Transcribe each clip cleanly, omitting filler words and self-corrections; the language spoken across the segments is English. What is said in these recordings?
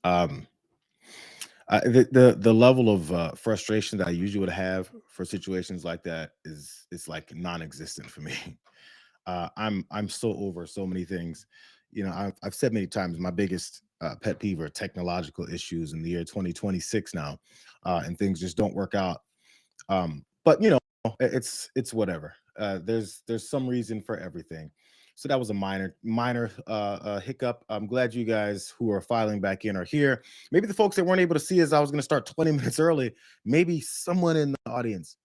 Um, the level of frustration that I usually would have for situations like that is like non-existent for me. I'm so over so many things. You know, I've said many times my biggest pet peeve are technological issues in the year 2026 now, and things just don't work out. But you know, it's whatever. There's some reason for everything. So that was a minor hiccup. I'm glad you guys who are filing back in are here. Maybe the folks that weren't able to see us, I was going to start 20 minutes early. Maybe someone in the audience,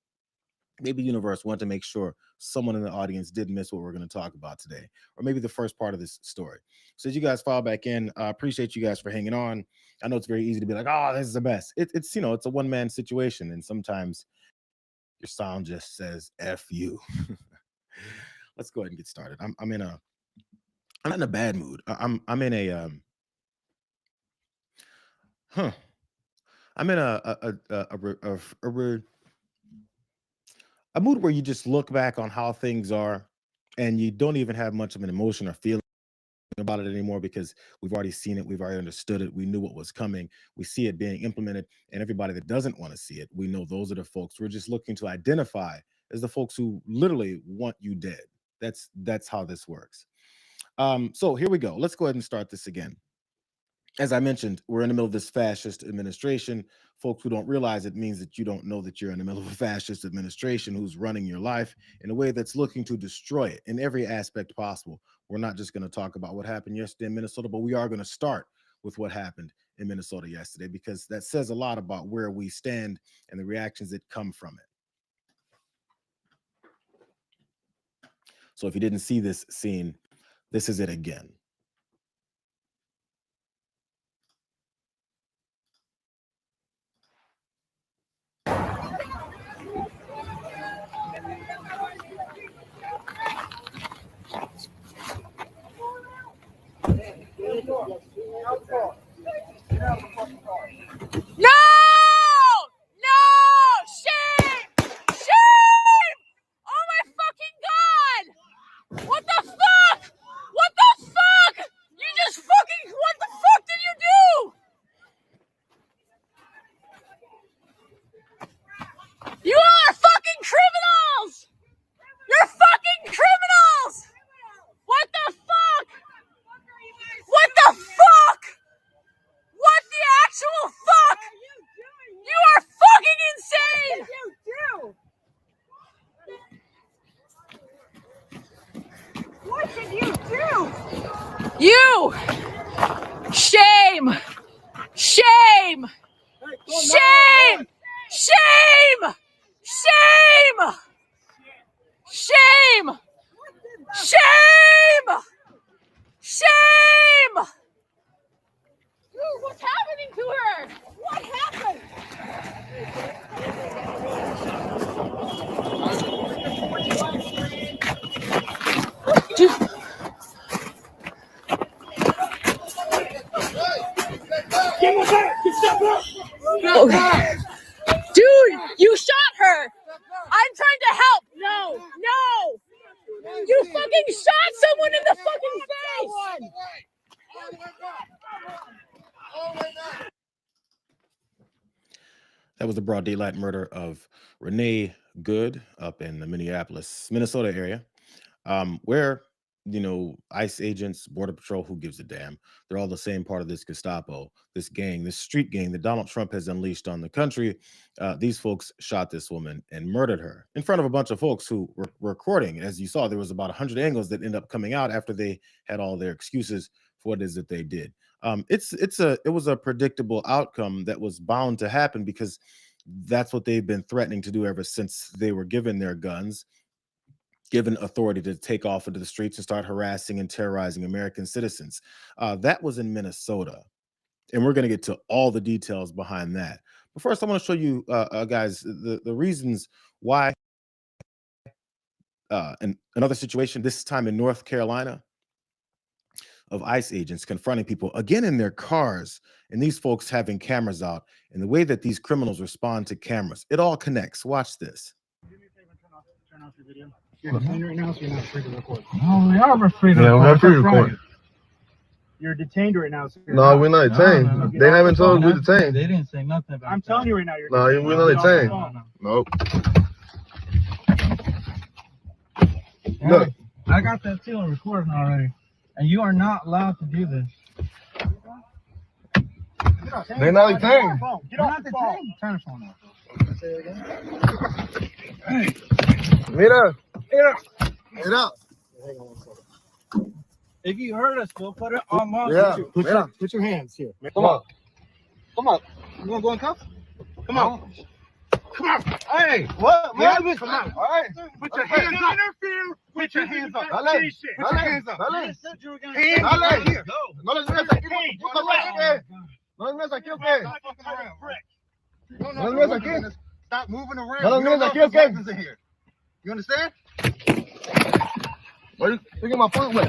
maybe universe wanted to make sure someone in the audience did miss what we're going to talk about today, or maybe the first part of this story. So as you guys file back in, I appreciate you guys for hanging on. I know it's very easy to be like, oh, this is the best. It's you know, it's a one-man situation, and sometimes your sound just says F you. Let's go ahead and get started. I'm not in a bad mood. I'm in a huh. I'm in a mood where you just look back on how things are and you don't even have much of an emotion or feeling about it anymore because we've already seen it, we've already understood it, we knew what was coming, we see it being implemented, and everybody that doesn't want to see it, we know those are the folks we're just looking to identify as the folks who literally want you dead. That's how this works. So here we go. Let's go ahead and start this again. As I mentioned, we're in the middle of this fascist administration. Folks who don't realize it means that you don't know that you're in the middle of a fascist administration who's running your life in a way that's looking to destroy it in every aspect possible. We're not just going to talk about what happened yesterday in Minnesota, but we are going to start with what happened in Minnesota yesterday because that says a lot about where we stand and the reactions that come from it. So if you didn't see this scene, this is it again. No! No! Shame! Shame! Oh my fucking god! What the fuck? What the fuck? You just fucking, what the fuck did you do? You are fucking criminals! You're fucking criminals! What the fuck? What the fuck? What the actual fuck? You are fucking insane! What did you do? You! Shame! Shame! Shame! Shame! Shame! Shame! Shame! Shame! Dude, what's happening to her? What happened? Dude. Dude, you shot her. I'm trying to help. No, no. You fucking shot someone in the fucking face. That was the broad daylight murder of Renee Good up in the Minneapolis, Minnesota area, where, you know, ICE agents, Border Patrol, who gives a damn? They're all the same part of this Gestapo, this gang, this street gang that Donald Trump has unleashed on the country. These folks shot this woman and murdered her in front of a bunch of folks who were recording. As you saw, there was about 100 angles that end up coming out after they had all their excuses for what it is that they did. It was a predictable outcome that was bound to happen because that's what they've been threatening to do ever since they were given their guns, given authority to take off into the streets and start harassing and terrorizing American citizens. That was in Minnesota, and we're going to get to all the details behind that. But first, I want to show you, guys, the reasons why. In another situation, this time in North Carolina, of ICE agents confronting people again in their cars, and these folks having cameras out, and the way that these criminals respond to cameras. It all connects. Watch this. Do me a favor and turn off your video. You're clean right now, so you're not free to record. No, we are free to record. You're detained right now. So No, we're not detained. No, They haven't told us we're detained. They didn't say nothing about I'm telling you right now, you're No, detained. we're not detained. Nope. Look, I got that too on recording already. And you are not allowed to do this. they're not detained. Get off the phone. Turn the phone off. Mira. Mira. If you hurt us, we'll put it on law. Yeah. Put your hands here. Come on. Come on. You want to go in cuffs? Come on. Come on. Hey, what? Yeah, come on. All right. Put your hands up. Put your hands up. Dale. Put your hands up. Dale. Hands Dale. right here. No les metas aquí. No les metas aquí, ¿ok? No les metas aquí. Stop moving around. No les You don't metas know aquí, if ¿ok? there's weapons in here. You understand? What are you thinking my phone with?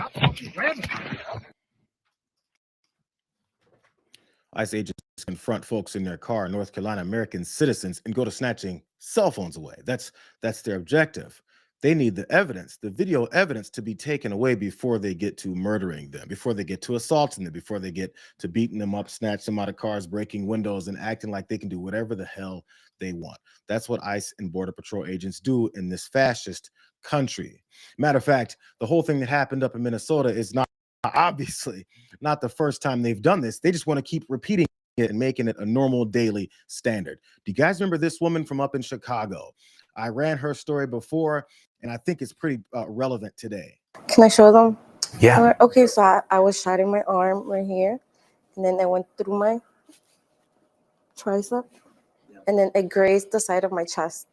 ICE agents confront folks in their car in North Carolina, American citizens, and go to snatching cell phones away. That's their objective. They need the evidence, the video evidence, to be taken away before they get to murdering them, before they get to assaulting them, before they get to beating them up, snatching them out of cars, breaking windows, and acting like they can do whatever the hell they want. That's what ICE and Border Patrol agents do in this fascist country. Matter of fact, the whole thing that happened up in Minnesota is obviously not the first time they've done this. They just want to keep repeating it and making it a normal daily standard. Do you guys remember this woman from up in Chicago? I ran her story before, and I think it's pretty relevant today. Can I show them? Yeah. Okay, so I was shot in my arm right here, and then I went through my tricep, and then it grazed the side of my chest.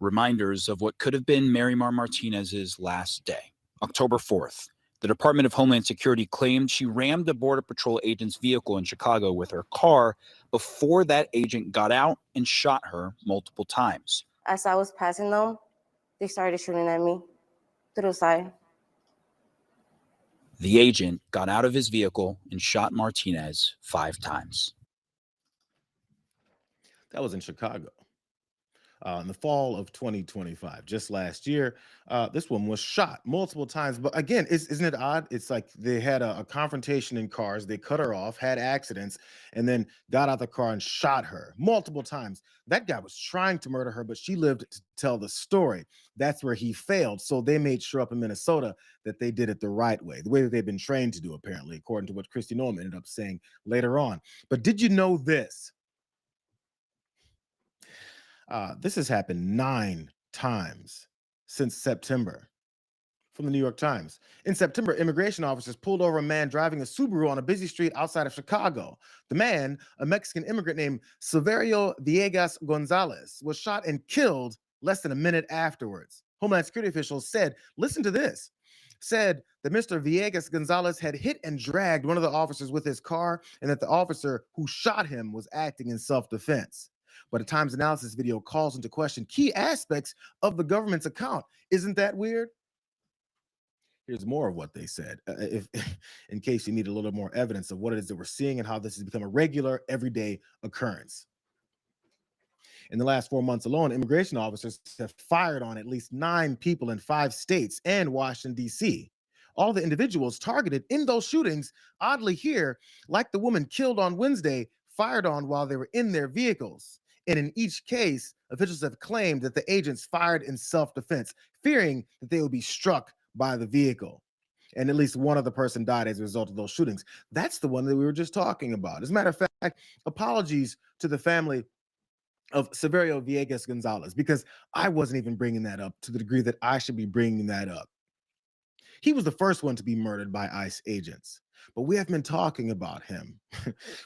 Reminders of what could have been Marymar Martinez's last day. October 4th, the Department of Homeland Security claimed she rammed a Border Patrol agent's vehicle in Chicago with her car before that agent got out and shot her multiple times. As I was passing them, they started shooting at me through the side. The agent got out of his vehicle and shot Martinez 5 times. That was in Chicago. In the fall of 2025, just last year, this woman was shot multiple times. But again, isn't it odd? It's like they had a confrontation in cars. They cut her off, had accidents, and then got out the car and shot her multiple times. That guy was trying to murder her, but she lived to tell the story. That's where he failed. So they made sure up in Minnesota that they did it the right way, the way that they've been trained to do, apparently, according to what Kristi Noem ended up saying later on. But did you know this? This has happened 9 times since September. From the New York Times. In September, immigration officers pulled over a man driving a Subaru on a busy street outside of Chicago. The man, a Mexican immigrant named Silverio Villegas Gonzalez, was shot and killed less than a minute afterwards. Homeland Security officials said, listen to this, said that Mr. Villegas Gonzalez had hit and dragged one of the officers with his car, and that the officer who shot him was acting in self-defense. But a Times analysis video calls into question key aspects of the government's account. Isn't that weird? Here's more of what they said, in case you need a little more evidence of what it is that we're seeing and how this has become a regular, everyday occurrence. In the last 4 months alone, immigration officers have fired on at least 9 people in 5 states and Washington, D.C. All the individuals targeted in those shootings, oddly here, like the woman killed on Wednesday, fired on while they were in their vehicles. And in each case, officials have claimed that the agents fired in self-defense, fearing that they would be struck by the vehicle. And at least one other person died as a result of those shootings. That's the one that we were just talking about. As a matter of fact, apologies to the family of Silverio Villegas Gonzalez, because I wasn't even bringing that up to the degree that I should be bringing that up. He was the first one to be murdered by ICE agents, but we have been talking about him.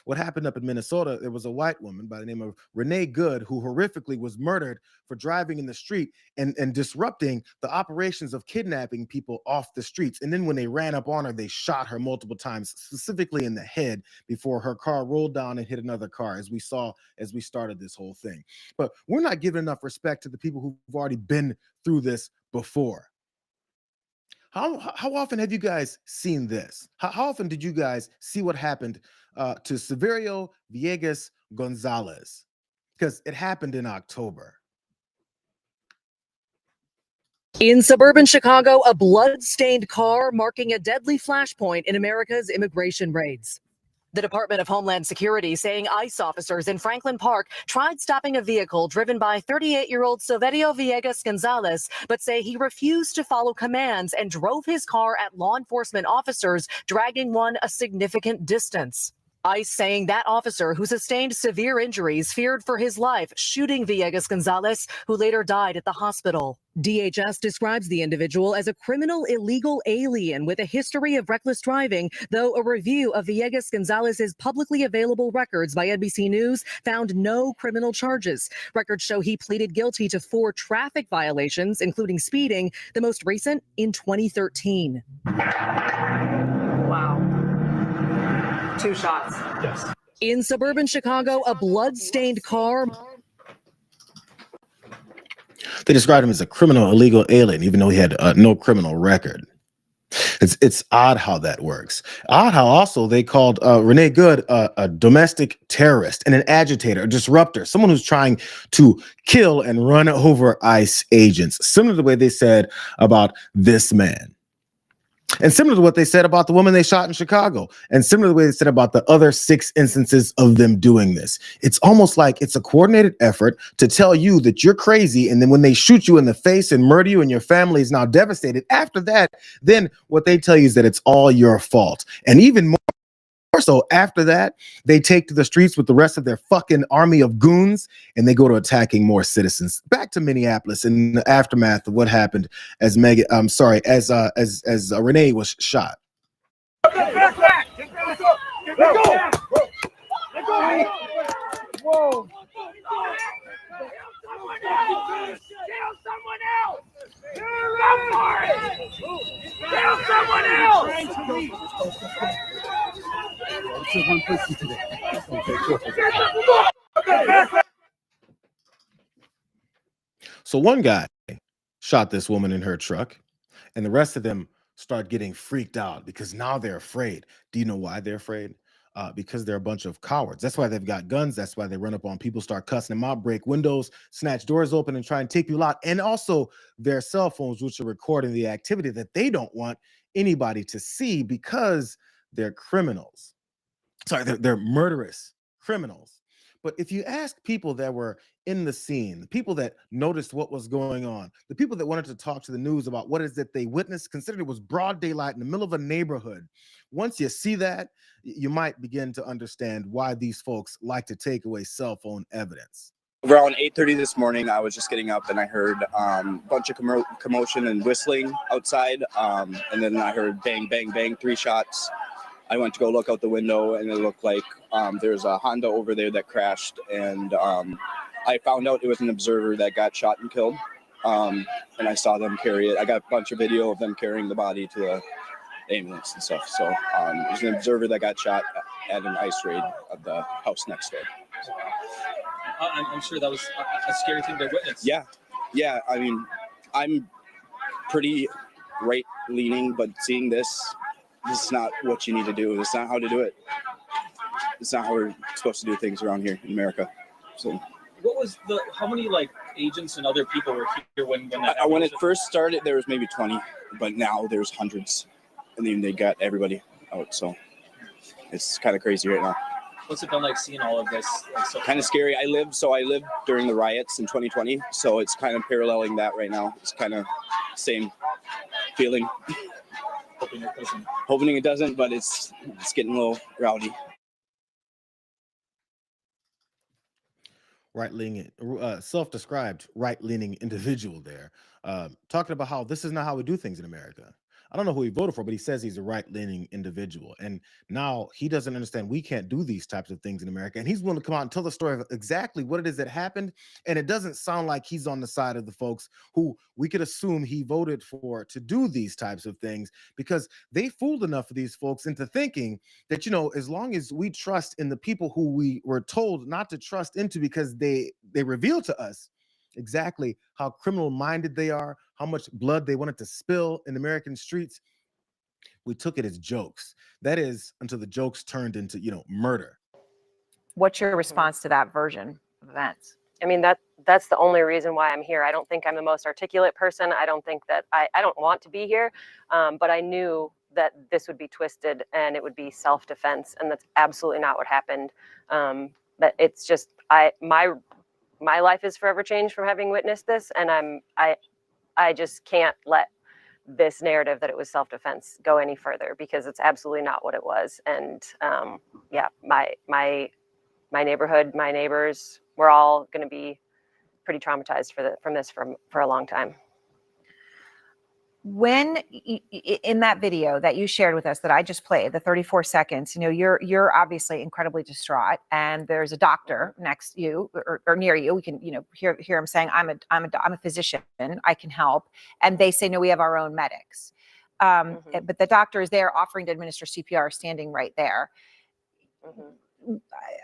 What happened up in Minnesota, there was a white woman by the name of Renee Good who horrifically was murdered for driving in the street and disrupting the operations of kidnapping people off the streets. And then when they ran up on her, they shot her multiple times, specifically in the head, before her car rolled down and hit another car, as we saw as we started this whole thing. But we're not giving enough respect to the people who've already been through this before. How often have you guys seen this? How often did you guys see what happened to Silverio Villegas Gonzalez? Because it happened in October. In suburban Chicago, a blood-stained car marking a deadly flashpoint in America's immigration raids. The Department of Homeland Security saying ICE officers in Franklin Park tried stopping a vehicle driven by 38-year-old Silverio Villegas Gonzalez, but say he refused to follow commands and drove his car at law enforcement officers, dragging one a significant distance. ICE saying that officer, who sustained severe injuries, feared for his life, shooting Villegas Gonzalez, who later died at the hospital. DHS describes the individual as a criminal illegal alien with a history of reckless driving, though a review of Villegas Gonzalez's publicly available records by NBC News found no criminal charges. Records show he pleaded guilty to 4 traffic violations, including speeding, the most recent in 2013. Wow. 2 shots. Yes. In suburban Chicago, a blood-stained car. They described him as a criminal illegal alien, even though he had no criminal record. It's odd how that works. Odd how also they called Renee Good a domestic terrorist and an agitator, a disruptor, someone who's trying to kill and run over ICE agents, similar to the way they said about this man. And similar to what they said about the woman they shot in Chicago, and similar to the way they said about the other 6 instances of them doing this. It's almost like it's a coordinated effort to tell you that you're crazy, and then when they shoot you in the face and murder you and your family is now devastated, after that, then what they tell you is that it's all your fault. And even more so after that, they take to the streets with the rest of their fucking army of goons, and they go to attacking more citizens. Back to Minneapolis in the aftermath of what happened as Renee was shot. Let's go! Whoa! Kill someone else! Go for it! Kill someone else! So one guy shot this woman in her truck, and the rest of them start getting freaked out because now they're afraid. Do you know why they're afraid? Because they're a bunch of cowards. That's why they've got guns. That's why they run up on people, start cussing them out, break windows, snatch doors open, and try and take you out. And also their cell phones, which are recording the activity that they don't want anybody to see because they're criminals. Sorry, they're murderous criminals. But if you ask people that were in the scene, the people that noticed what was going on, the people that wanted to talk to the news about what is it they witnessed, considered it was broad daylight in the middle of a neighborhood. Once you see that, you might begin to understand why these folks like to take away cell phone evidence. Around 8:30 this morning, I was just getting up and I heard a bunch of commotion and whistling outside. And then I heard bang, bang, bang, 3 shots. I went to go look out the window and it looked like there's a Honda over there that crashed. And I found out it was an observer that got shot and killed. And I saw them carry it. I got a bunch of video of them carrying the body to the ambulance and stuff. So it was an observer that got shot at an ICE raid of the house next door. I'm sure that was a scary thing to witness. Yeah. I mean, I'm pretty right-leaning, but seeing this is not what you need to do. It's not how to do it. It's not how we're supposed to do things around here in America. So, how many agents and other people were here when that? When it first started, there was maybe 20, but now there's hundreds, and then they got everybody out. So it's kind of crazy right now. What's it been like seeing all of this? Kind of scary. I lived during the riots in 2020, so it's kind of paralleling that right now. It's kind of same feeling. Hoping it doesn't, but it's getting a little rowdy. Right-leaning, self-described right-leaning individual there, talking about how this is not how we do things in America. I don't know who he voted for, but he says he's a right-leaning individual. And now he doesn't understand we can't do these types of things in America. And he's willing to come out and tell the story of exactly what it is that happened. And it doesn't sound like he's on the side of the folks who we could assume he voted for to do these types of things, because they fooled enough of these folks into thinking that, as long as we trust in the people who we were told not to trust into because they reveal to us exactly how criminal-minded they are, how much blood they wanted to spill in American streets, we took it as jokes. That is, until the jokes turned into, murder. What's your response to that version of events? I mean, that that's the only reason why I'm here. I don't think I'm the most articulate person. I don't think that I don't want to be here, but I knew that this would be twisted and it would be self-defense, and that's absolutely not what happened. But it's just my life is forever changed from having witnessed this, and I just can't let this narrative that it was self-defense go any further, because it's absolutely not what it was. And yeah, my neighborhood, my neighbors, we're all going to be pretty traumatized from this for a long time. When in that video that you shared with us that I just played, the 34 seconds, you know, you're obviously incredibly distraught, and there's a doctor next to you or near you. We can, you know, hear him saying, I'm a physician, I can help. And they say, no, we have our own medics. But the doctor is there offering to administer CPR, standing right there.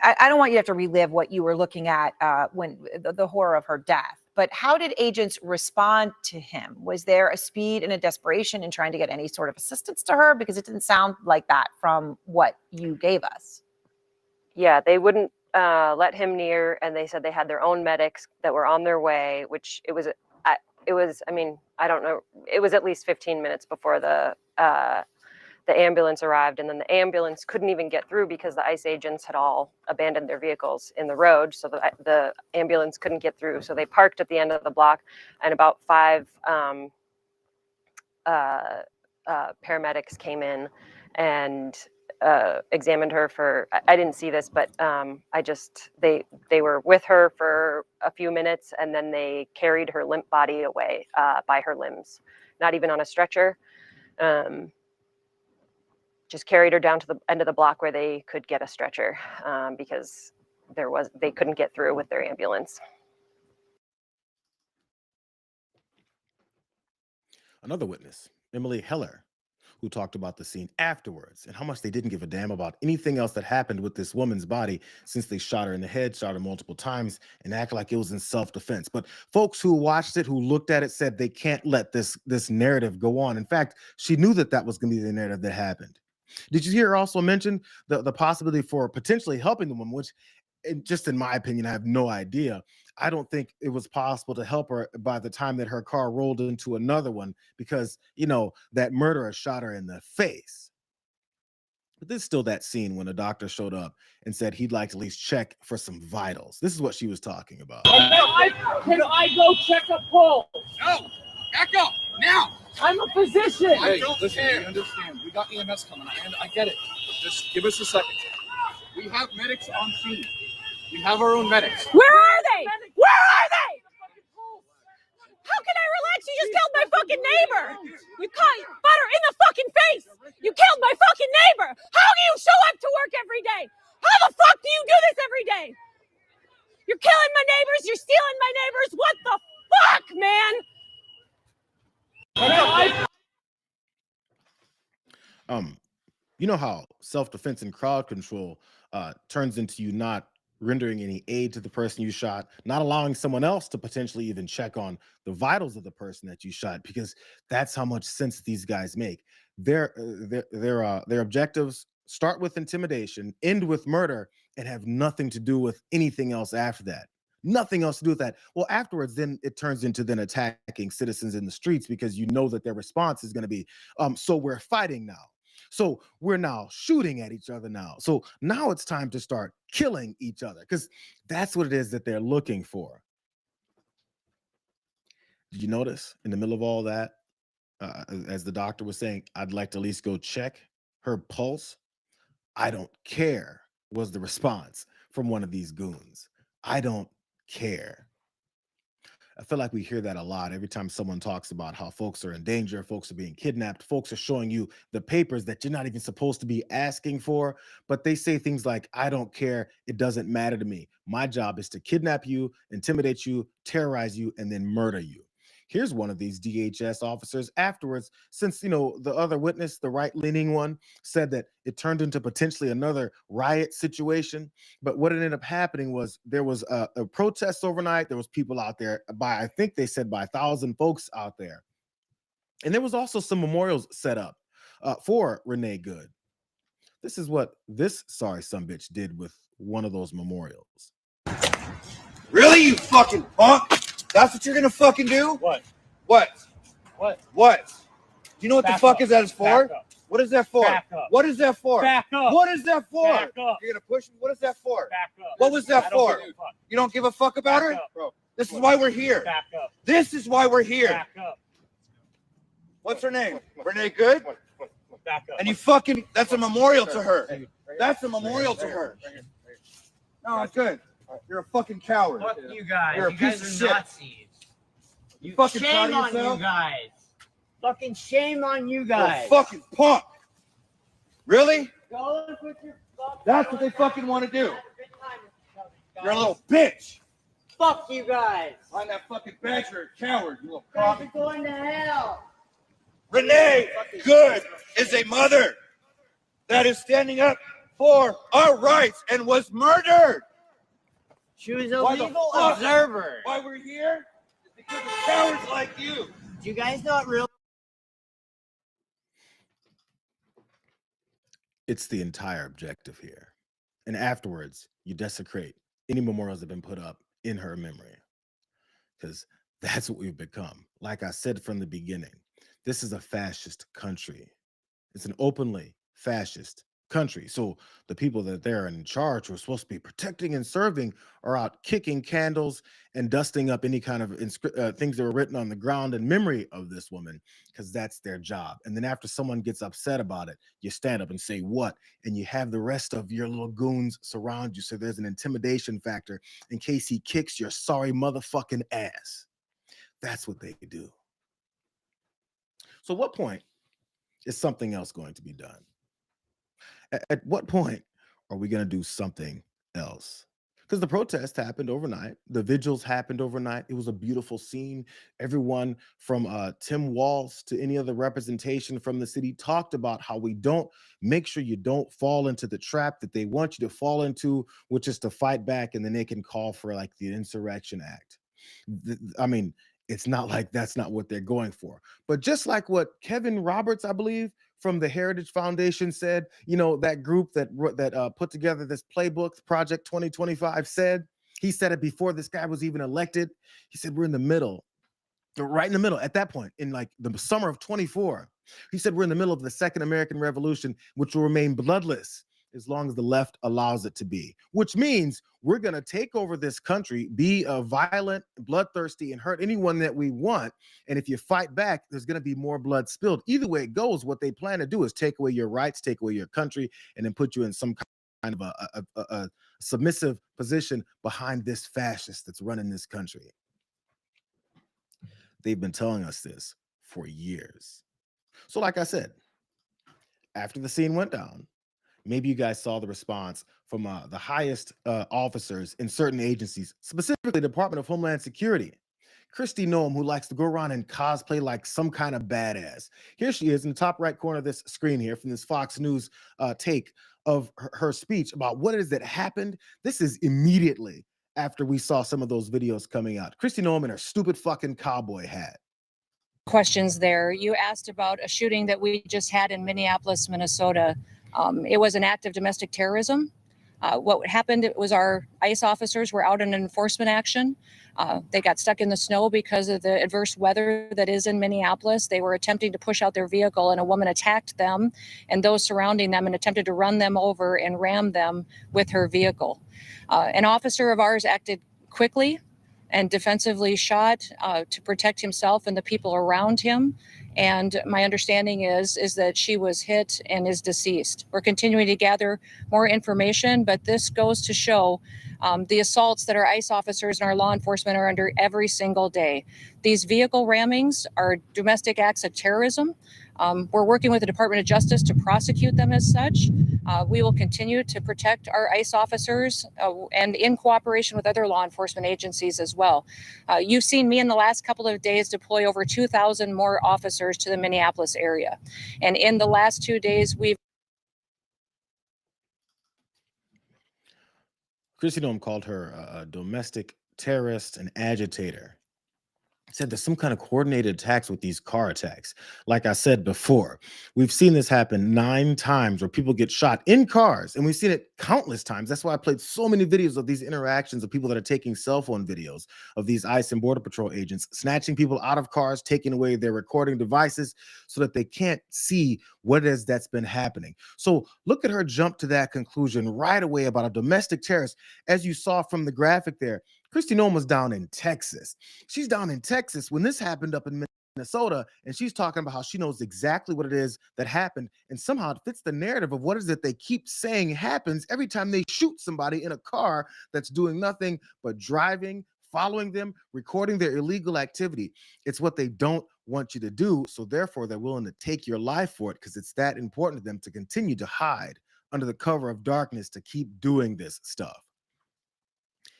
I don't want you to have to relive what you were looking at when the horror of her death, but how did agents respond to him? Was there a speed and a desperation in trying to get any sort of assistance to her? Because it didn't sound like that from what you gave us. Yeah, they wouldn't let him near, and they said they had their own medics that were on their way, which it was, I mean, I don't know, it was at least 15 minutes before the ambulance arrived, and then the ambulance couldn't even get through because the ICE agents had all abandoned their vehicles in the road, so the ambulance couldn't get through. So they parked at the end of the block, and about 5 paramedics came in and examined her for, I didn't see this, but they were with her for a few minutes, and then they carried her limp body away by her limbs, not even on a stretcher. Just carried her down to the end of the block where they could get a stretcher, because they couldn't get through with their ambulance. Another witness, Emily Heller, who talked about the scene afterwards and how much they didn't give a damn about anything else that happened with this woman's body, since they shot her in the head, shot her multiple times, and acted like it was in self-defense. But folks who watched it, who looked at it, said they can't let this narrative go on. In fact, she knew that was going to be the narrative that happened. Did you hear her also mention the possibility for potentially helping the woman, which, just in my opinion, I have no idea. I don't think it was possible to help her by the time that her car rolled into another one, because, you know, that murderer shot her in the face. But there's still that scene when a doctor showed up and said he'd like to at least check for some vitals. This is what she was talking about. Can I go check a pulse? No, back up now. I'm a physician. Hey, listen, we understand. We got EMS coming. I get it. Just give us a second. We have medics on scene. We have our own medics. Where are they? Where are they? How can I relax? You just killed my fucking neighbor. You caught butter in the fucking face. You killed my fucking neighbor. How do you show up to work every day? How the fuck do you do this every day? You're killing my neighbors. You're stealing my neighbors. What the fuck, man? You know how self-defense and crowd control turns into you not rendering any aid to the person you shot, not allowing someone else to potentially even check on the vitals of the person that you shot, because that's how much sense these guys make. Their objectives start with intimidation, end with murder, and have nothing to do with anything else after that. Nothing else to do with that. Well, afterwards, then it turns into then attacking citizens in the streets, because you know that their response is going to be, so we're fighting now. So we're now shooting at each other now. So now it's time to start killing each other, because that's what it is that they're looking for. Did you notice in the middle of all that, as the doctor was saying, I'd like to at least go check her pulse? I don't care, was the response from one of these goons. I don't care. I feel like we hear that a lot every time someone talks about how folks are in danger, folks are being kidnapped, folks are showing you the papers that you're not even supposed to be asking for, but they say things like, I don't care, it doesn't matter to me. My job is to kidnap you, intimidate you, terrorize you, and then murder you. Here's one of these DHS officers afterwards, since, you know, the other witness, the right-leaning one, said that it turned into potentially another riot situation. But what ended up happening was there was a protest overnight. There was people out there by, I think they said by 1,000 folks out there. And there was also some memorials set up for Renee Good. This is what this sorry sumbitch did with one of those memorials. Really, you fucking punk? That's what you're gonna fucking do? What? What? What? What? Do you know what Back the fuck up. is that is for? Back up. What is that for? Back up. What is that for? Back up. What is that for? Back up. You're gonna push me? What is that for? Back up. What was that I don't for? give a fuck. You don't give a fuck about Back her? up. Bro, this is why we're here. Back up. This is why we're here. Back up. What's her name? Renee Good? Back up. And you fucking, that's a memorial to her. That's a memorial to her. No, it's good. You're a fucking coward. Fuck you guys. You're a You piece guys of are shit. Nazis. You fucking proud Shame of on yourself? you guys. Fucking shame on you You're a guys. fucking punk. Really? Go and put your fucking That's what they fucking want to do. You're a little bitch. Fuck you guys. On that fucking badge, you're a coward, you little You guys cock. are going to hell. Renee Good is a mother that is standing up for our rights and was murdered. She was a Why the legal fuck? observer. Why we're here is because of cowards like you. Do you guys not realize? It's the entire objective here. And afterwards, you desecrate any memorials that have been put up in her memory. Because that's what we've become. Like I said from the beginning, this is a fascist country. It's an openly fascist country. So the people that they're in charge who are supposed to be protecting and serving are out kicking candles and dusting up any kind of things that were written on the ground in memory of this woman, because that's their job. And then after someone gets upset about it, you stand up and say what? And you have the rest of your little goons surround you. So there's an intimidation factor in case he kicks your sorry motherfucking ass. That's what they do. So what point is something else going to be done? At what point are we going to do something else? Because the protest happened overnight. The vigils happened overnight. It was a beautiful scene. Everyone from Tim Walz to any other representation from the city talked about how we don't make sure you don't fall into the trap that they want you to fall into, which is to fight back, and then they can call for like the Insurrection Act. I mean, it's not like that's not what they're going for. But just like what Kevin Roberts, I believe, from the Heritage Foundation said, you know, that group that put together this playbook, Project 2025 said, he said it before this guy was even elected. He said, we're in the middle, right in the middle at that point in like the summer of 24. He said, we're in the middle of the Second American Revolution, which will remain bloodless as long as the left allows it to be, which means we're going to take over this country, be violent, bloodthirsty, and hurt anyone that we want. And if you fight back, there's going to be more blood spilled. Either way it goes, what they plan to do is take away your rights, take away your country, and then put you in some kind of a submissive position behind this fascist that's running this country. They've been telling us this for years. So like I said, after the scene went down, maybe you guys saw the response from the highest officers in certain agencies, specifically the Department of Homeland Security. Kristi Noem, who likes to go around and cosplay like some kind of badass. Here she is in the top right corner of this screen here from this Fox News take of her speech about what it is that happened. This is immediately after we saw some of those videos coming out. Kristi Noem in her stupid fucking cowboy hat. Questions there. You asked about a shooting that we just had in Minneapolis, Minnesota. It was an act of domestic terrorism. What happened was our ICE officers were out in an enforcement action. They got stuck in the snow because of the adverse weather that is in Minneapolis. They were attempting to push out their vehicle, and a woman attacked them and those surrounding them and attempted to run them over and ram them with her vehicle. An officer of ours acted quickly and defensively shot to protect himself and the people around him. And my understanding is that she was hit and is deceased. We're continuing to gather more information, but this goes to show the assaults that our ICE officers and our law enforcement are under every single day. These vehicle rammings are domestic acts of terrorism. We're working with the Department of Justice to prosecute them as such. We will continue to protect our ICE officers and in cooperation with other law enforcement agencies as well. You've seen me in the last couple of days deploy over 2,000 more officers to the Minneapolis area. And in the last 2 days, we've Kristi Noem called her a domestic terrorist and agitator. said there's some kind of coordinated attacks with these car attacks. Like I said before, we've seen this happen 9 times where people get shot in cars, and we've seen it countless times. That's why I played so many videos of these interactions of people that are taking cell phone videos of these ICE and Border Patrol agents snatching people out of cars, taking away their recording devices so that they can't see what it is that's been happening. So look at her jump to that conclusion right away about a domestic terrorist. As you saw from the graphic there, Kristi Noem was down in Texas. She's down in Texas when this happened up in Minnesota, and she's talking about how she knows exactly what it is that happened, and somehow it fits the narrative of what is it they keep saying happens every time they shoot somebody in a car that's doing nothing but driving, following them, recording their illegal activity. It's what they don't want you to do, so therefore they're willing to take your life for it because it's that important to them to continue to hide under the cover of darkness to keep doing this stuff.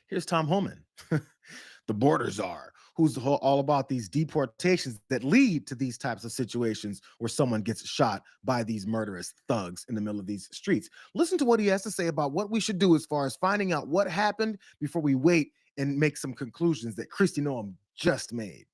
Here's Tom Homan, the border czar, who's all about these deportations that lead to these types of situations where someone gets shot by these murderous thugs in the middle of these streets. Listen to what he has to say about what we should do as far as finding out what happened before we wait and make some conclusions that Kristi Noem just made.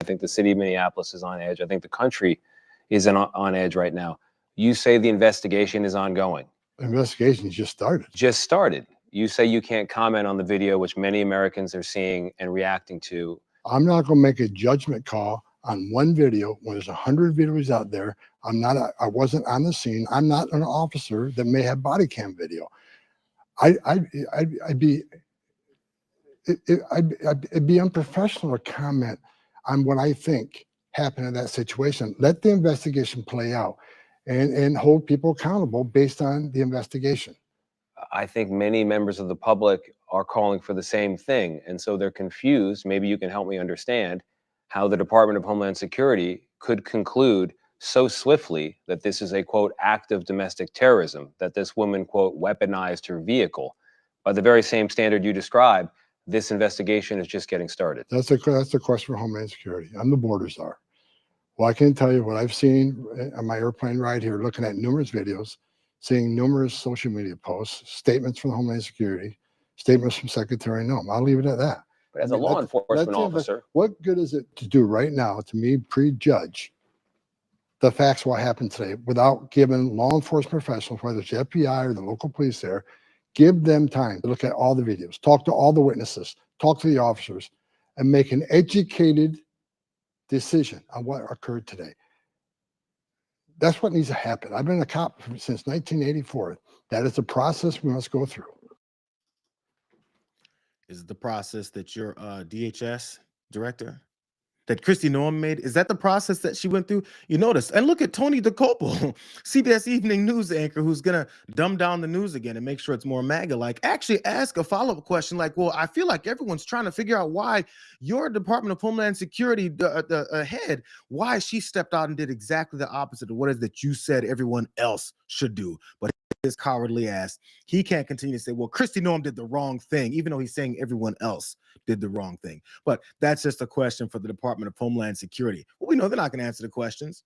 I think the city of Minneapolis is on edge. I think the country is on edge right now. You say the investigation is ongoing. Investigation just started. Just started. You say you can't comment on the video, which many Americans are seeing and reacting to. I'm not going to make a judgment call on one video when there's 100 videos out there. I wasn't on the scene. I'm not an officer that may have body cam video. It'd be unprofessional to comment on what I think happened in that situation. Let the investigation play out and hold people accountable based on the investigation. I think many members of the public are calling for the same thing. And so they're confused. Maybe you can help me understand how the Department of Homeland Security could conclude so swiftly that this is a, quote, act of domestic terrorism, that this woman, quote, weaponized her vehicle. By the very same standard you described, this investigation is just getting started. That's the question for Homeland Security. I'm the border czar. Well, I can tell you what I've seen on my airplane ride here, looking at numerous videos, seeing numerous social media posts, statements from Homeland Security, statements from Secretary Noem. I'll leave it at that. But as a law enforcement officer, what good is it to do right now to me prejudge the facts of what happened today without giving law enforcement professionals, whether it's the FBI or the local police there, give them time to look at all the videos, talk to all the witnesses, talk to the officers, and make an educated decision on what occurred today. That's what needs to happen. I've been a cop since 1984. That is a process we must go through. Is the process that your DHS director, that Kristi Noem made, is that the process that she went through? You notice, and look at Tony DeCopo, CBS Evening News anchor, who's gonna dumb down the news again and make sure it's more MAGA-like. Actually ask a follow-up question like, well, I feel like everyone's trying to figure out why your Department of Homeland Security head, why she stepped out and did exactly the opposite of what is that you said everyone else should do. But his cowardly ass, he can't continue to say, well, Kristi Noem did the wrong thing, even though he's saying everyone else did the wrong thing. But that's just a question for the Department of Homeland Security. Well, we know they're not going to answer the questions.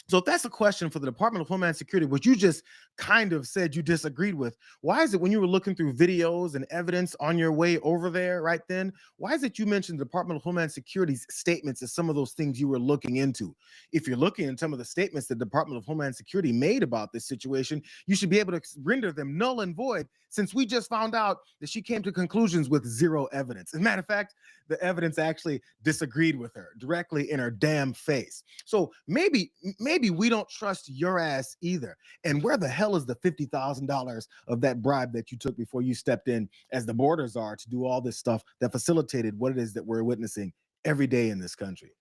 So if that's a question for the Department of Homeland Security, which you just kind of said you disagreed with, why is it when you were looking through videos and evidence on your way over there right then, why is it you mentioned the Department of Homeland Security's statements as some of those things you were looking into? If you're looking at some of the statements the Department of Homeland Security made about this situation, you should be able to render them null and void, since we just found out that she came to conclusions with zero evidence. As a matter of fact, the evidence actually disagreed with her directly in her damn face. So maybe we don't trust your ass either. And where the hell is the $50,000 of that bribe that you took before you stepped in as the border czar to do all this stuff that facilitated what it is that we're witnessing every day in this country?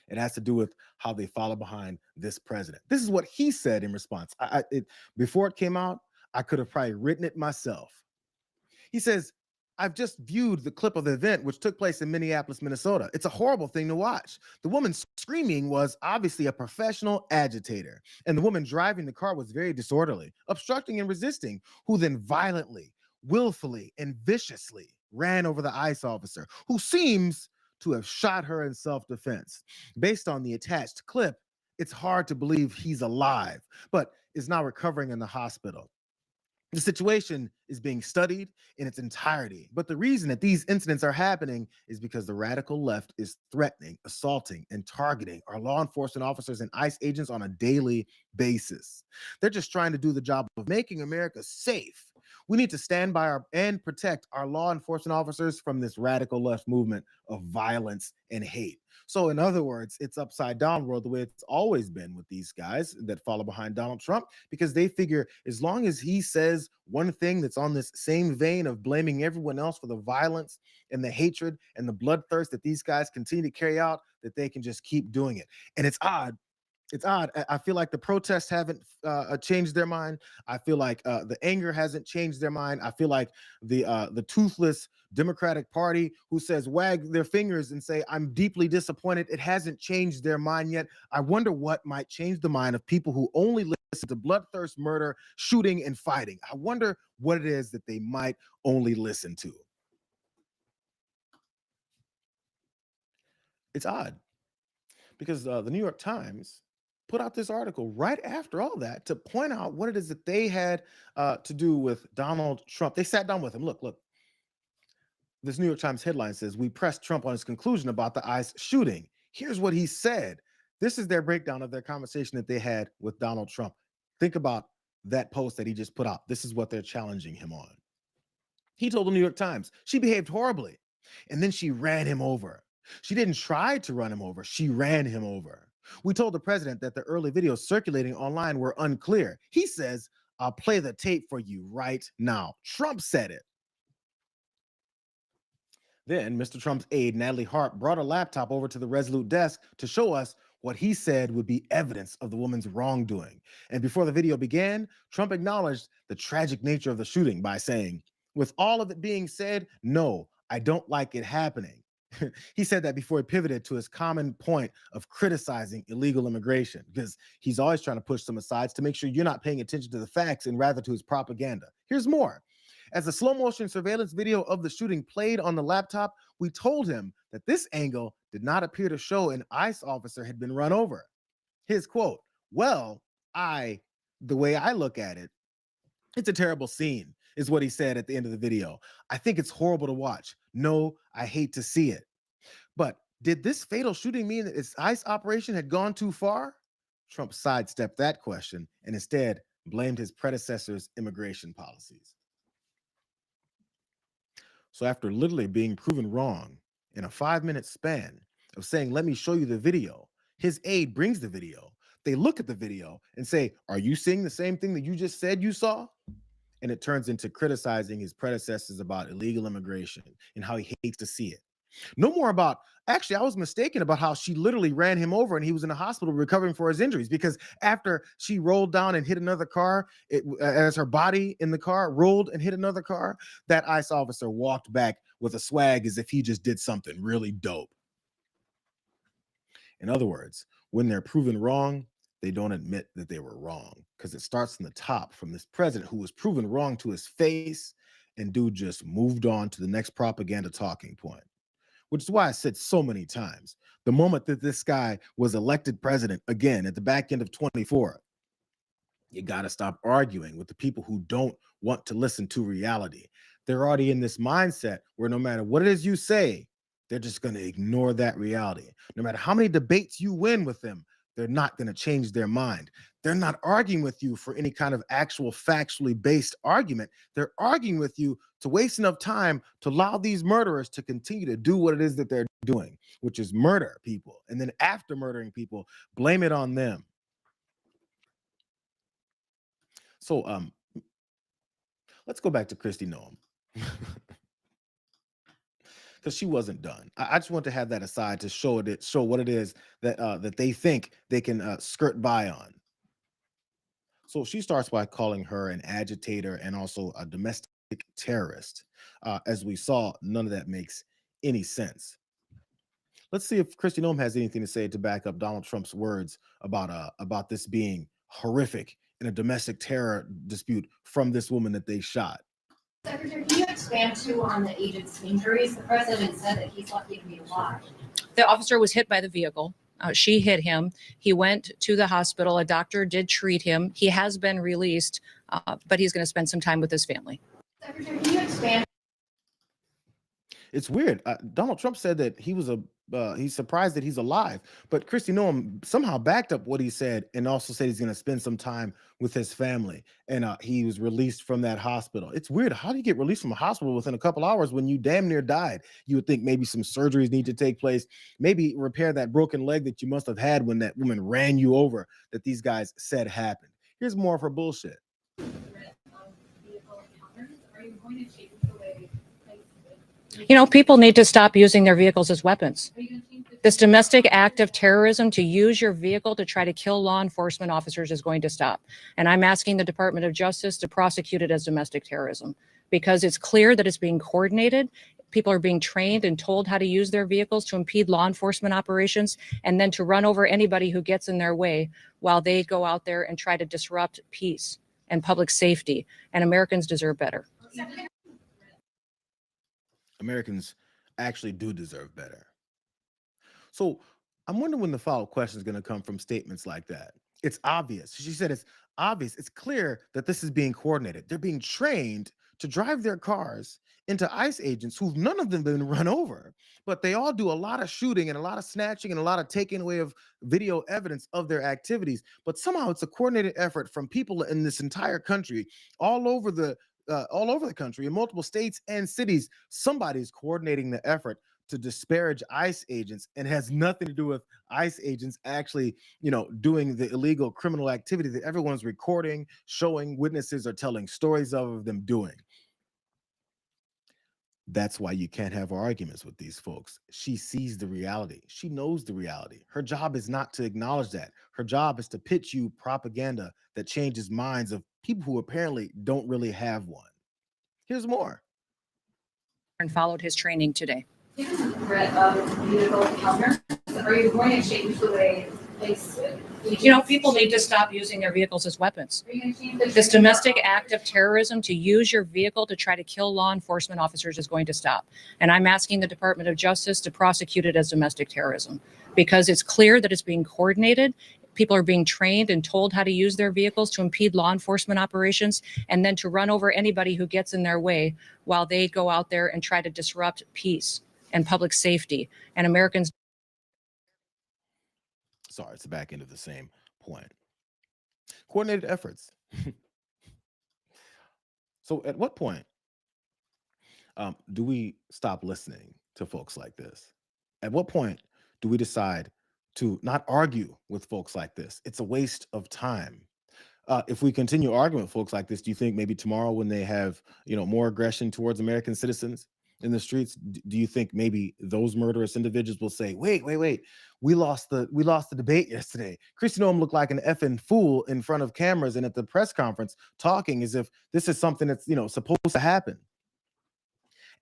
It has to do with how they follow behind this president. This is what he said in response. Before it came out, I could have probably written it myself. He says, I've just viewed the clip of the event, which took place in Minneapolis, Minnesota. It's a horrible thing to watch. The woman screaming was obviously a professional agitator, and the woman driving the car was very disorderly, obstructing and resisting, who then violently, willfully, and viciously ran over the ICE officer, who seems to have shot her in self-defense. Based on the attached clip, it's hard to believe he's alive, but is now recovering in the hospital. The situation is being studied in its entirety. But the reason that these incidents are happening is because the radical left is threatening, assaulting, and targeting our law enforcement officers and ICE agents on a daily basis. They're just trying to do the job of making America safe. We need to stand by and protect our law enforcement officers from this radical left movement of violence and hate. So, in other words, it's upside down world the way it's always been with these guys that follow behind Donald Trump, because they figure as long as he says one thing that's on this same vein of blaming everyone else for the violence and the hatred and the bloodthirst that these guys continue to carry out, that they can just keep doing it. And it's odd. It's odd. I feel like the protests haven't changed their mind. I feel like the anger hasn't changed their mind. I feel like the toothless Democratic Party who says wag their fingers and say, I'm deeply disappointed, it hasn't changed their mind yet. I wonder what might change the mind of people who only listen to bloodthirst, murder, shooting, and fighting. I wonder what it is that they might only listen to. It's odd because the New York Times put out this article right after all that to point out what it is that they had to do with Donald Trump. They sat down with him. Look. This New York Times headline says, we pressed Trump on his conclusion about the ICE shooting. Here's what he said. This is their breakdown of their conversation that they had with Donald Trump. Think about that post that he just put out. This is what they're challenging him on. He told the New York Times, she behaved horribly, and then she ran him over. She didn't try to run him over. She ran him over. We told the president that the early videos circulating online were unclear. He says, I'll play the tape for you right now. Trump said it. Then Mr. Trump's aide, Natalie Hart, brought a laptop over to the Resolute desk to show us what he said would be evidence of the woman's wrongdoing. And before the video began, Trump acknowledged the tragic nature of the shooting by saying, with all of it being said, no, I don't like it happening. He said that before he pivoted to his common point of criticizing illegal immigration, because he's always trying to push some asides to make sure you're not paying attention to the facts and rather to his propaganda. Here's more. As the slow motion surveillance video of the shooting played on the laptop, we told him that this angle did not appear to show an ICE officer had been run over. His quote, well, the way I look at it, it's a terrible scene, is what he said at the end of the video. I think it's horrible to watch. No, I hate to see it. But did this fatal shooting mean that his ICE operation had gone too far? Trump sidestepped that question and instead blamed his predecessor's immigration policies. So after literally being proven wrong in a 5-minute span of saying, let me show you the video, his aide brings the video. They look at the video and say, are you seeing the same thing that you just said you saw? And it turns into criticizing his predecessors about illegal immigration and how he hates to see it. No more about, actually, I was mistaken about how she literally ran him over and he was in the hospital recovering for his injuries, because after she rolled down and hit another car, as her body in the car rolled and hit another car, that ICE officer walked back with a swag as if he just did something really dope. In other words, when they're proven wrong, they don't admit that they were wrong, because it starts from the top, from this president who was proven wrong to his face, and dude just moved on to the next propaganda talking point. Which is why I said so many times, the moment that this guy was elected president again at the back end of 24, you got to stop arguing with the people who don't want to listen to reality. They're already in this mindset where no matter what it is you say, they're just going to ignore that reality. No matter how many debates you win with them, they're not going to change their mind. They're not arguing with you for any kind of actual factually based argument. They're arguing with you to waste enough time to allow these murderers to continue to do what it is that they're doing, which is murder people. And then after murdering people, blame it on them. So let's go back to Kristi Noem. Because she wasn't done. I just want to have that aside to show what it is that that they think they can skirt by on. So she starts by calling her an agitator and also a domestic terrorist. As we saw, none of that makes any sense. Let's see if Kristi Noem has anything to say to back up Donald Trump's words about this being horrific in a domestic terror dispute from this woman that they shot. Secretary, can you expand too on the agent's injuries? The president said that he's lucky to be alive. The officer was hit by the vehicle. She hit him. He went to the hospital. A doctor did treat him. He has been released but he's going to spend some time with his family. Secretary, can you expand? It's weird. Donald Trump said that he was he's surprised that he's alive, but Kristi Noem somehow backed up what he said and also said he's going to spend some time with his family. And he was released from that hospital. It's weird. How do you get released from a hospital within a couple hours when you damn near died? You would think maybe some surgeries need to take place, maybe repair that broken leg that you must have had when that woman ran you over, that these guys said happened. Here's more of her bullshit. You know, people need to stop using their vehicles as weapons. This domestic act of terrorism to use your vehicle to try to kill law enforcement officers is going to stop. And I'm asking the Department of Justice to prosecute it as domestic terrorism because it's clear that it's being coordinated. People are being trained and told how to use their vehicles to impede law enforcement operations and then to run over anybody who gets in their way while they go out there and try to disrupt peace and public safety. And Americans deserve better. Americans actually do deserve better. So I'm wondering when the follow-up question is going to come from statements like that. It's obvious. She said it's obvious. It's clear that this is being coordinated. They're being trained to drive their cars into ICE agents who've none of them been run over, but they all do a lot of shooting and a lot of snatching and a lot of taking away of video evidence of their activities. But somehow it's a coordinated effort from people in this entire country, all over the country, in multiple states and cities. Somebody's coordinating the effort to disparage ICE agents, and has nothing to do with ICE agents actually, doing the illegal criminal activity that everyone's recording, showing, witnesses are telling stories of them doing. That's why you can't have arguments with these folks. She sees the reality. She knows the reality. Her job is not to acknowledge that. Her job is to pitch you propaganda that changes minds of people who apparently don't really have one. Here's more. And followed his training today. Given the threat of vehicle counter, are you going to change the way people need to stop using their vehicles as weapons. This domestic act of terrorism to use your vehicle to try to kill law enforcement officers is going to stop. And I'm asking the Department of Justice to prosecute it as domestic terrorism because it's clear that it's being coordinated. People are being trained and told how to use their vehicles to impede law enforcement operations and then to run over anybody who gets in their way while they go out there and try to disrupt peace and public safety. And Americans. Sorry, it's the back end of the same point. Coordinated efforts. So at what point do we stop listening to folks like this? At what point do we decide to not argue with folks like this? It's a waste of time. If we continue arguing with folks like this, do you think maybe tomorrow when they have, more aggression towards American citizens in the streets, do you think maybe those murderous individuals will say, wait, we lost the debate yesterday. Kristi Noem looked like an effing fool in front of cameras and at the press conference talking as if this is something that's, supposed to happen.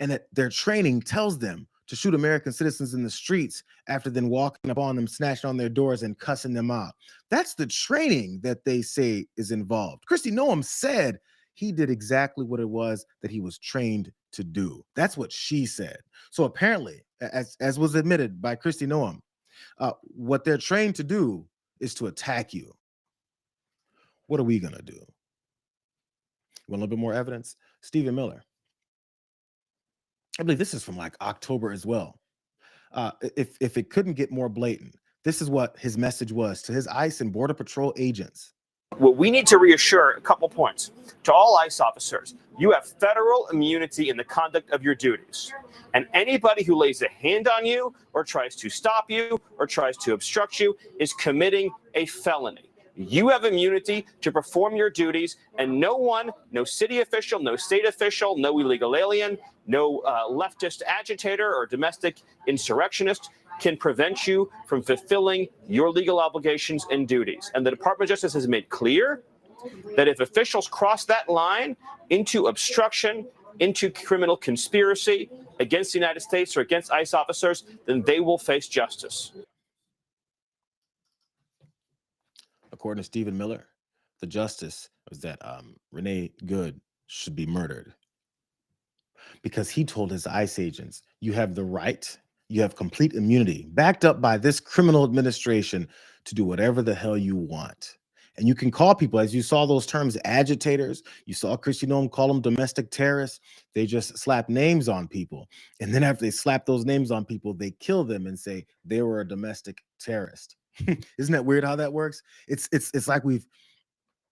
And that their training tells them to shoot American citizens in the streets after then walking up on them, snatching on their doors and cussing them out. That's the training that they say is involved. Kristi Noem said he did exactly what it was that he was trained to do. That's what she said. So apparently, as was admitted by Kristi Noem, what they're trained to do is to attack you. What are we going to do? Want a little bit more evidence? Stephen Miller. I believe this is from like October as well. If it couldn't get more blatant, this is what his message was to his ICE and Border Patrol agents. Well, we need to reassure a couple points to all ICE officers. You have federal immunity in the conduct of your duties. And anybody who lays a hand on you or tries to stop you or tries to obstruct you is committing a felony. You have immunity to perform your duties, and no one, no city official, no state official, no illegal alien, no leftist agitator or domestic insurrectionist can prevent you from fulfilling your legal obligations and duties. And the Department of Justice has made clear that if officials cross that line into obstruction, into criminal conspiracy against the United States or against ICE officers, then they will face justice. According to Stephen Miller, the justice was that Renee Good should be murdered because he told his ICE agents, you have the right, you have complete immunity backed up by this criminal administration to do whatever the hell you want. And you can call people, as you saw those terms, agitators. You saw Kristi Noem call them domestic terrorists. They just slap names on people. And then after they slap those names on people, they kill them and say they were a domestic terrorist. Isn't that weird how that works? It's like we've,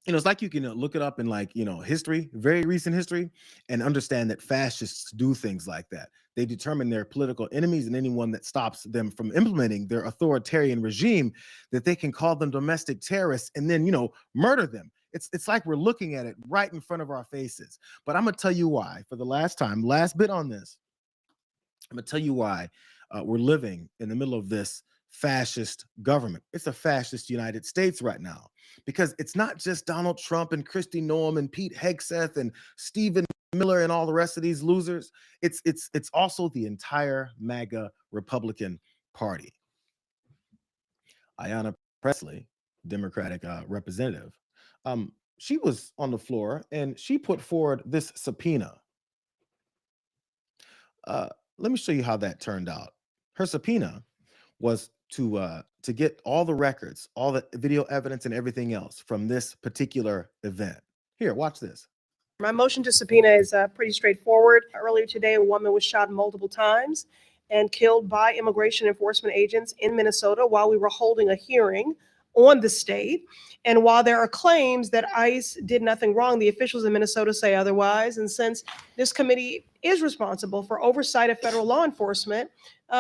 it's like you can look it up in like, history, very recent history, and understand that fascists do things like that. They determine their political enemies and anyone that stops them from implementing their authoritarian regime, that they can call them domestic terrorists and then, murder them. It's like we're looking at it right in front of our faces. But I'm going to tell you why, for the last time, last bit on this, I'm going to tell you why we're living in the middle of this fascist government. It's a fascist United States right now, because it's not just Donald Trump and Kristi Noem and Pete Hegseth and Stephen Miller and all the rest of these losers. It's also the entire MAGA Republican Party. Ayanna Pressley, Democratic representative, she was on the floor and she put forward this subpoena. Let me show you how that turned out. Her subpoena was to get all the records, all the video evidence and everything else from this particular event. Here, watch this. My motion to subpoena is pretty straightforward. Earlier today, a woman was shot multiple times and killed by immigration enforcement agents in Minnesota while we were holding a hearing on the state. And while there are claims that ICE did nothing wrong, the officials in Minnesota say otherwise. And since this committee is responsible for oversight of federal law enforcement,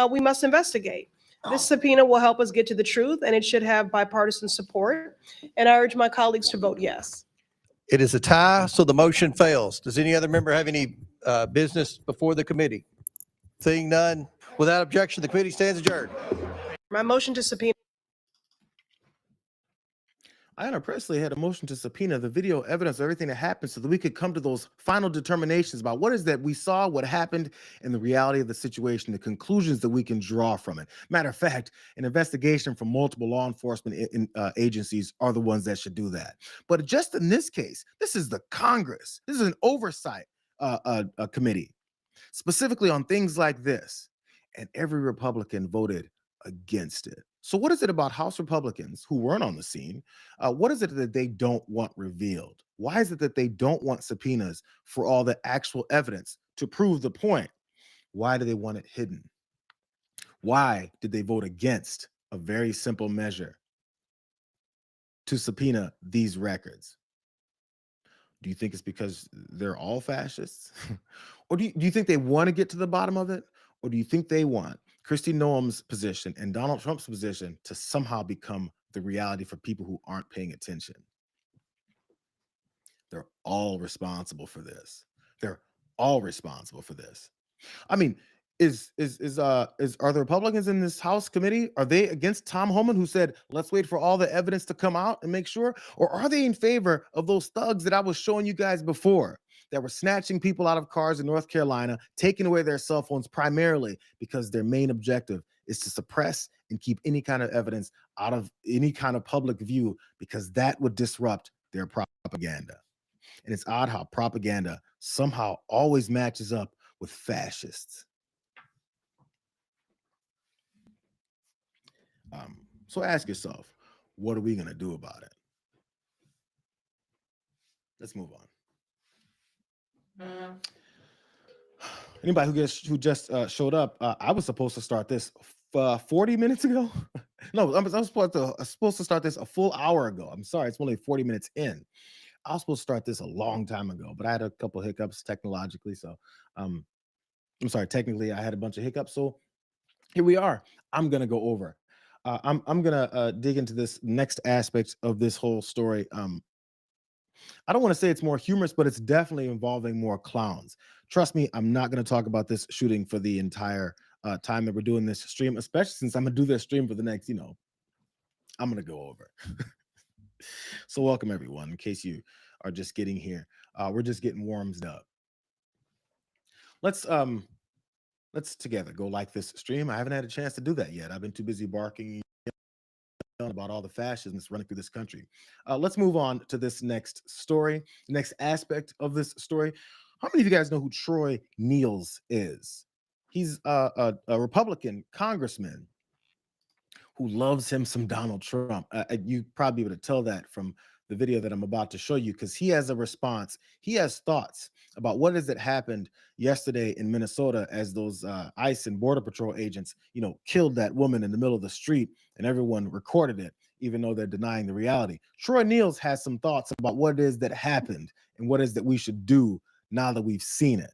we must investigate. This subpoena will help us get to the truth, and it should have bipartisan support. And I urge my colleagues to vote yes. It is a tie, so the motion fails. Does any other member have any business before the committee? Seeing none, without objection, the committee stands adjourned. My motion to subpoena. Ayanna Pressley had a motion to subpoena the video evidence of everything that happened so that we could come to those final determinations about what is that we saw, what happened, and the reality of the situation, the conclusions that we can draw from it. Matter of fact, an investigation from multiple law enforcement agencies are the ones that should do that. But just in this case, this is the Congress. This is an oversight committee, specifically on things like this. And every Republican voted against it. So what is it about House Republicans who weren't on the scene? What is it that they don't want revealed? Why is it that they don't want subpoenas for all the actual evidence to prove the point? Why do they want it hidden? Why did they vote against a very simple measure to subpoena these records? Do you think it's because they're all fascists? Or do you think they want to get to the bottom of it? Or do you think they want Kristi Noem's position and Donald Trump's position to somehow become the reality for people who aren't paying attention? They're all responsible for this. They're all responsible for this. I mean, are the Republicans in this House committee, are they against Tom Homan, who said, let's wait for all the evidence to come out and make sure? Or are they in favor of those thugs that I was showing you guys before, that were snatching people out of cars in North Carolina, taking away their cell phones primarily because their main objective is to suppress and keep any kind of evidence out of any kind of public view, because that would disrupt their propaganda? And it's odd how propaganda somehow always matches up with fascists. So ask yourself, what are we going to do about it? Let's move on. Anybody who just showed up, I was supposed to start this 40 minutes ago. No, I was supposed to start this a full hour ago. I'm sorry, it's only 40 minutes in. I was supposed to start this a long time ago, but I had a couple hiccups technologically. So I'm sorry, technically I had a bunch of hiccups. So here we are. I'm going to go over. I'm going to dig into this next aspect of this whole story. I don't want to say it's more humorous, but it's definitely involving more clowns. Trust me, I'm not going to talk about this shooting for the entire time that we're doing this stream, especially since I'm going to do this stream for the next, I'm going to go over. So welcome, everyone. In case you are just getting here, we're just getting warmed up. Let's together go like this stream. I haven't had a chance to do that yet. I've been too busy barking about all the fascism that's running through this country. Let's move on to this next story, next aspect of this story. How many of you guys know who Troy Niels is? He's a Republican congressman who loves him some Donald Trump. You probably be able to tell that from the video that I'm about to show you, because he has a response. He has thoughts about what is it happened yesterday in Minnesota as those ICE and Border Patrol agents, you know, killed that woman in the middle of the street, and everyone recorded it, even though they're denying the reality. Troy Niels has some thoughts about what it is that happened and what it is that we should do now that we've seen it.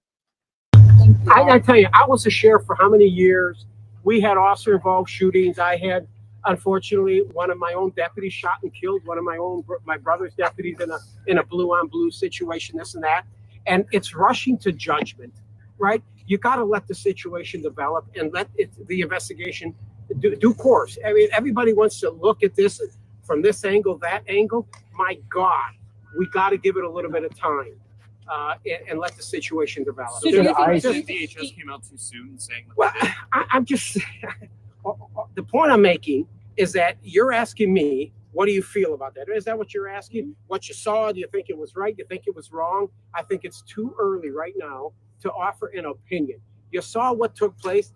I gotta tell you, I was a sheriff for how many years? We had officer-involved shootings. I had, unfortunately, one of my own deputies shot and killed one of my brother's deputies in a blue-on-blue situation, this and that. And it's rushing to judgment, right? You got to let the situation develop and let the investigation do course. I mean, everybody wants to look at this from this angle, that angle. My God, we got to give it a little bit of time. And let the situation develop. So do you think the DHS came out too soon saying what they did? I'm just, the point I'm making is that you're asking me, what do you feel about that? Is that what you're asking? What you saw, do you think it was right? Do you think it was wrong? I think it's too early right now to offer an opinion. You saw what took place.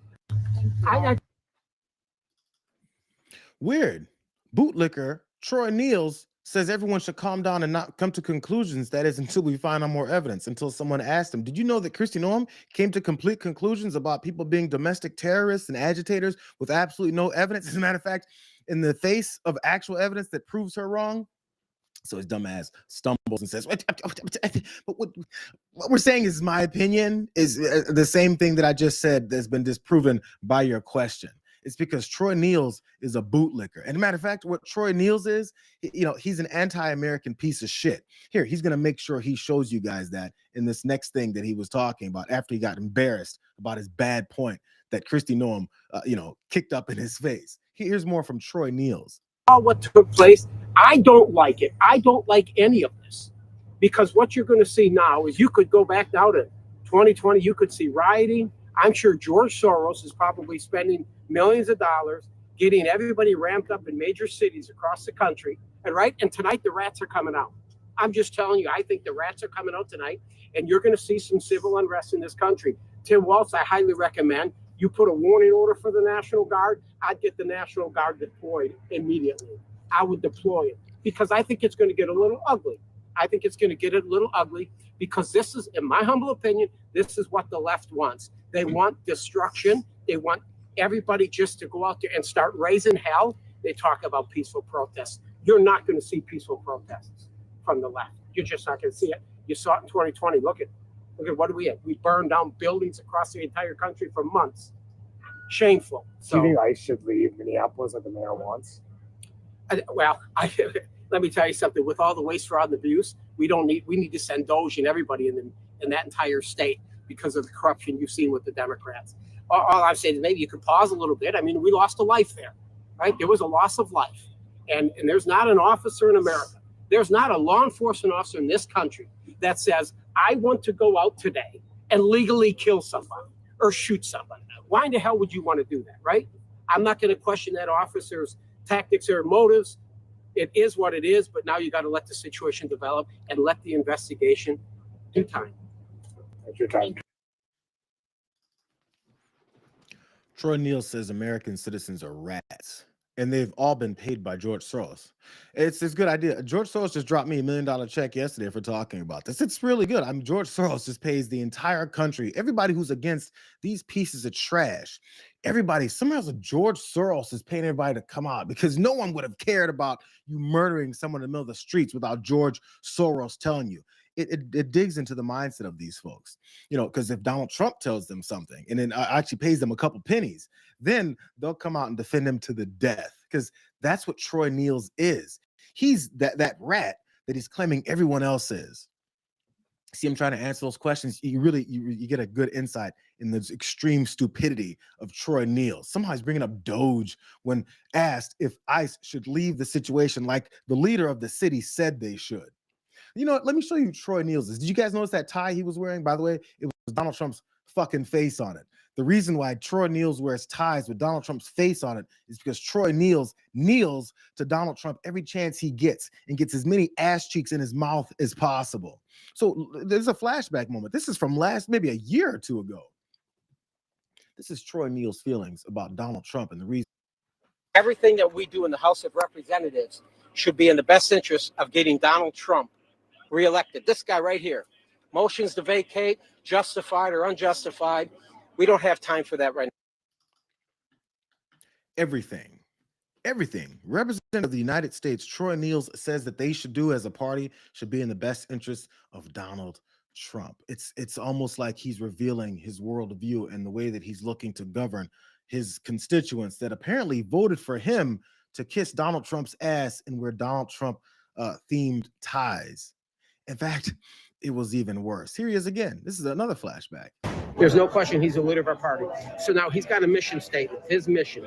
Weird. Bootlicker Troy Niels says everyone should calm down and not come to conclusions. That is, until we find out more evidence, until someone asked him, did you know that Kristi Noem came to complete conclusions about people being domestic terrorists and agitators with absolutely no evidence? As a matter of fact, in the face of actual evidence that proves her wrong. So his dumbass stumbles and says, but what we're saying is my opinion is the same thing that I just said that's been disproven by your question. It's because Troy Niels is a bootlicker. And a matter of fact, what Troy Niels is, you know, he's an anti-American piece of shit. Here, he's going to make sure he shows you guys that in this next thing that he was talking about after he got embarrassed about his bad point that Kristi Noem, you know, kicked up in his face. Here's more from Troy Niels. What took place, I don't like it. I don't like any of this, because what you're going to see now is you could go back now to 2020. You could see rioting. I'm sure George Soros is probably spending millions of dollars getting everybody ramped up in major cities across the country. And tonight the rats are coming out. I'm just telling you, I think the rats are coming out tonight, and you're going to see some civil unrest in this country. Tim Walz, I highly recommend you put a warning order for the National Guard. I'd get the National Guard deployed immediately. I would deploy it, because I think it's going to get a little ugly. I think it's going to get a little ugly, because this is, in my humble opinion, this is what the left wants. They want destruction. They want everybody just to go out there and start raising hell. They talk about peaceful protests. You're not going to see peaceful protests from the left. You're just not going to see it. You saw it in 2020. Look at what do we have? We burned down buildings across the entire country for months. Shameful. Do you think ICE should leave Minneapolis like the mayor wants? Let me tell you something. With all the waste, fraud, and abuse, we need to send Doge and everybody in that entire state, because of the corruption you've seen with the Democrats. All I'm saying is maybe you could pause a little bit. I mean, we lost a life there, right? There was a loss of life. And there's not an officer in America, there's not a law enforcement officer in this country that says, I want to go out today and legally kill somebody or shoot somebody. Why in the hell would you want to do that, right? I'm not going to question that officer's tactics or motives. It is what it is, but now you got to let the situation develop and let the investigation do time. That's your time. Troy Niels says American citizens are rats, and they've all been paid by George Soros. It's a good idea. George Soros just dropped me $1 million check yesterday for talking about this. It's really good. I mean, George Soros just pays the entire country, everybody who's against these pieces of trash. Everybody, somehow George Soros is paying everybody to come out, because no one would have cared about you murdering someone in the middle of the streets without George Soros telling you. It digs into the mindset of these folks, you know, because if Donald Trump tells them something and then actually pays them a couple pennies, then they'll come out and defend him to the death, because that's what Troy Niels is. He's that rat that he's claiming everyone else is. See, I'm trying to answer those questions. You get a good insight in the extreme stupidity of Troy Niels. Somehow he's bringing up Doge when asked if ICE should leave the situation like the leader of the city said they should. You know what? Let me show you Troy Niels. Did you guys notice that tie he was wearing? By the way, it was Donald Trump's fucking face on it. The reason why Troy Niels wears ties with Donald Trump's face on it is because Troy Niels kneels to Donald Trump every chance he gets and gets as many ass cheeks in his mouth as possible. So there's a flashback moment. This is from maybe a year or two ago. This is Troy Niels' feelings about Donald Trump and the reason. Everything that we do in the House of Representatives should be in the best interest of getting Donald Trump reelected. This guy right here. Motions to vacate, justified or unjustified. We don't have time for that right now. Everything. Representative of the United States, Troy Niels, says that they should do as a party should be in the best interest of Donald Trump. It's almost like he's revealing his worldview and the way that he's looking to govern his constituents that apparently voted for him to kiss Donald Trump's ass and wear Donald Trump themed ties. In fact, it was even worse. Here he is again. This is another flashback. There's no question he's the leader of our party. So now he's got a mission statement, his mission,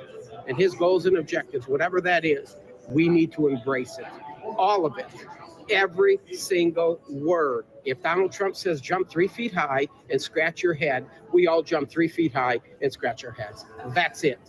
and his goals and objectives, whatever that is, we need to embrace it. All of it. Every single word. If Donald Trump says jump 3 feet high and scratch your head, we all jump 3 feet high and scratch our heads. That's it.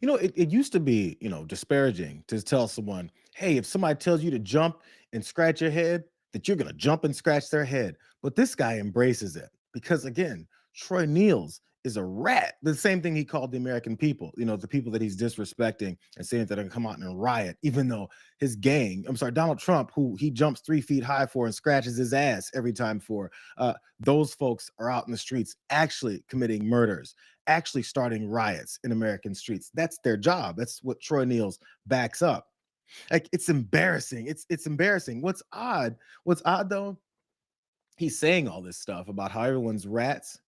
You know, it used to be, disparaging to tell someone, hey, if somebody tells you to jump and scratch your head, that you're going to jump and scratch their head. But this guy embraces it because, again, Troy Niels is a rat. The same thing he called the American people, the people that he's disrespecting and saying that they're going to come out and riot, even though his gang, Donald Trump, who he jumps 3 feet high for and scratches his ass every time for, those folks are out in the streets actually committing murders, actually starting riots in American streets. That's their job. That's what Troy Niels backs up. Like, it's embarrassing. It's embarrassing. What's odd though, he's saying all this stuff about how everyone's rats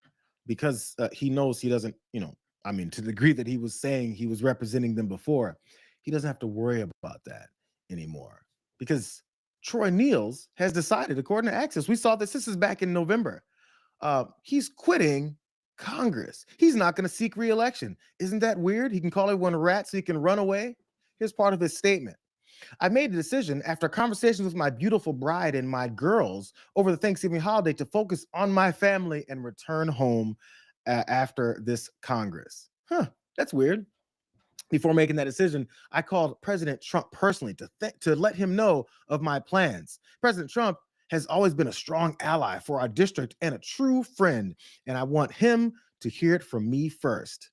because he knows he doesn't, to the degree that he was saying he was representing them before, he doesn't have to worry about that anymore because Troy Niels has decided, according to Access, we saw this is back in November, he's quitting Congress. He's not going to seek re-election. Isn't that weird? He can call everyone a rat so he can run away. Here's part of his statement. I made the decision after conversations with my beautiful bride and my girls over the Thanksgiving holiday to focus on my family and return home after this Congress. That's weird. Before making that decision, I called President Trump personally to let him know of my plans. President Trump has always been a strong ally for our district and a true friend, and I want him to hear it from me first.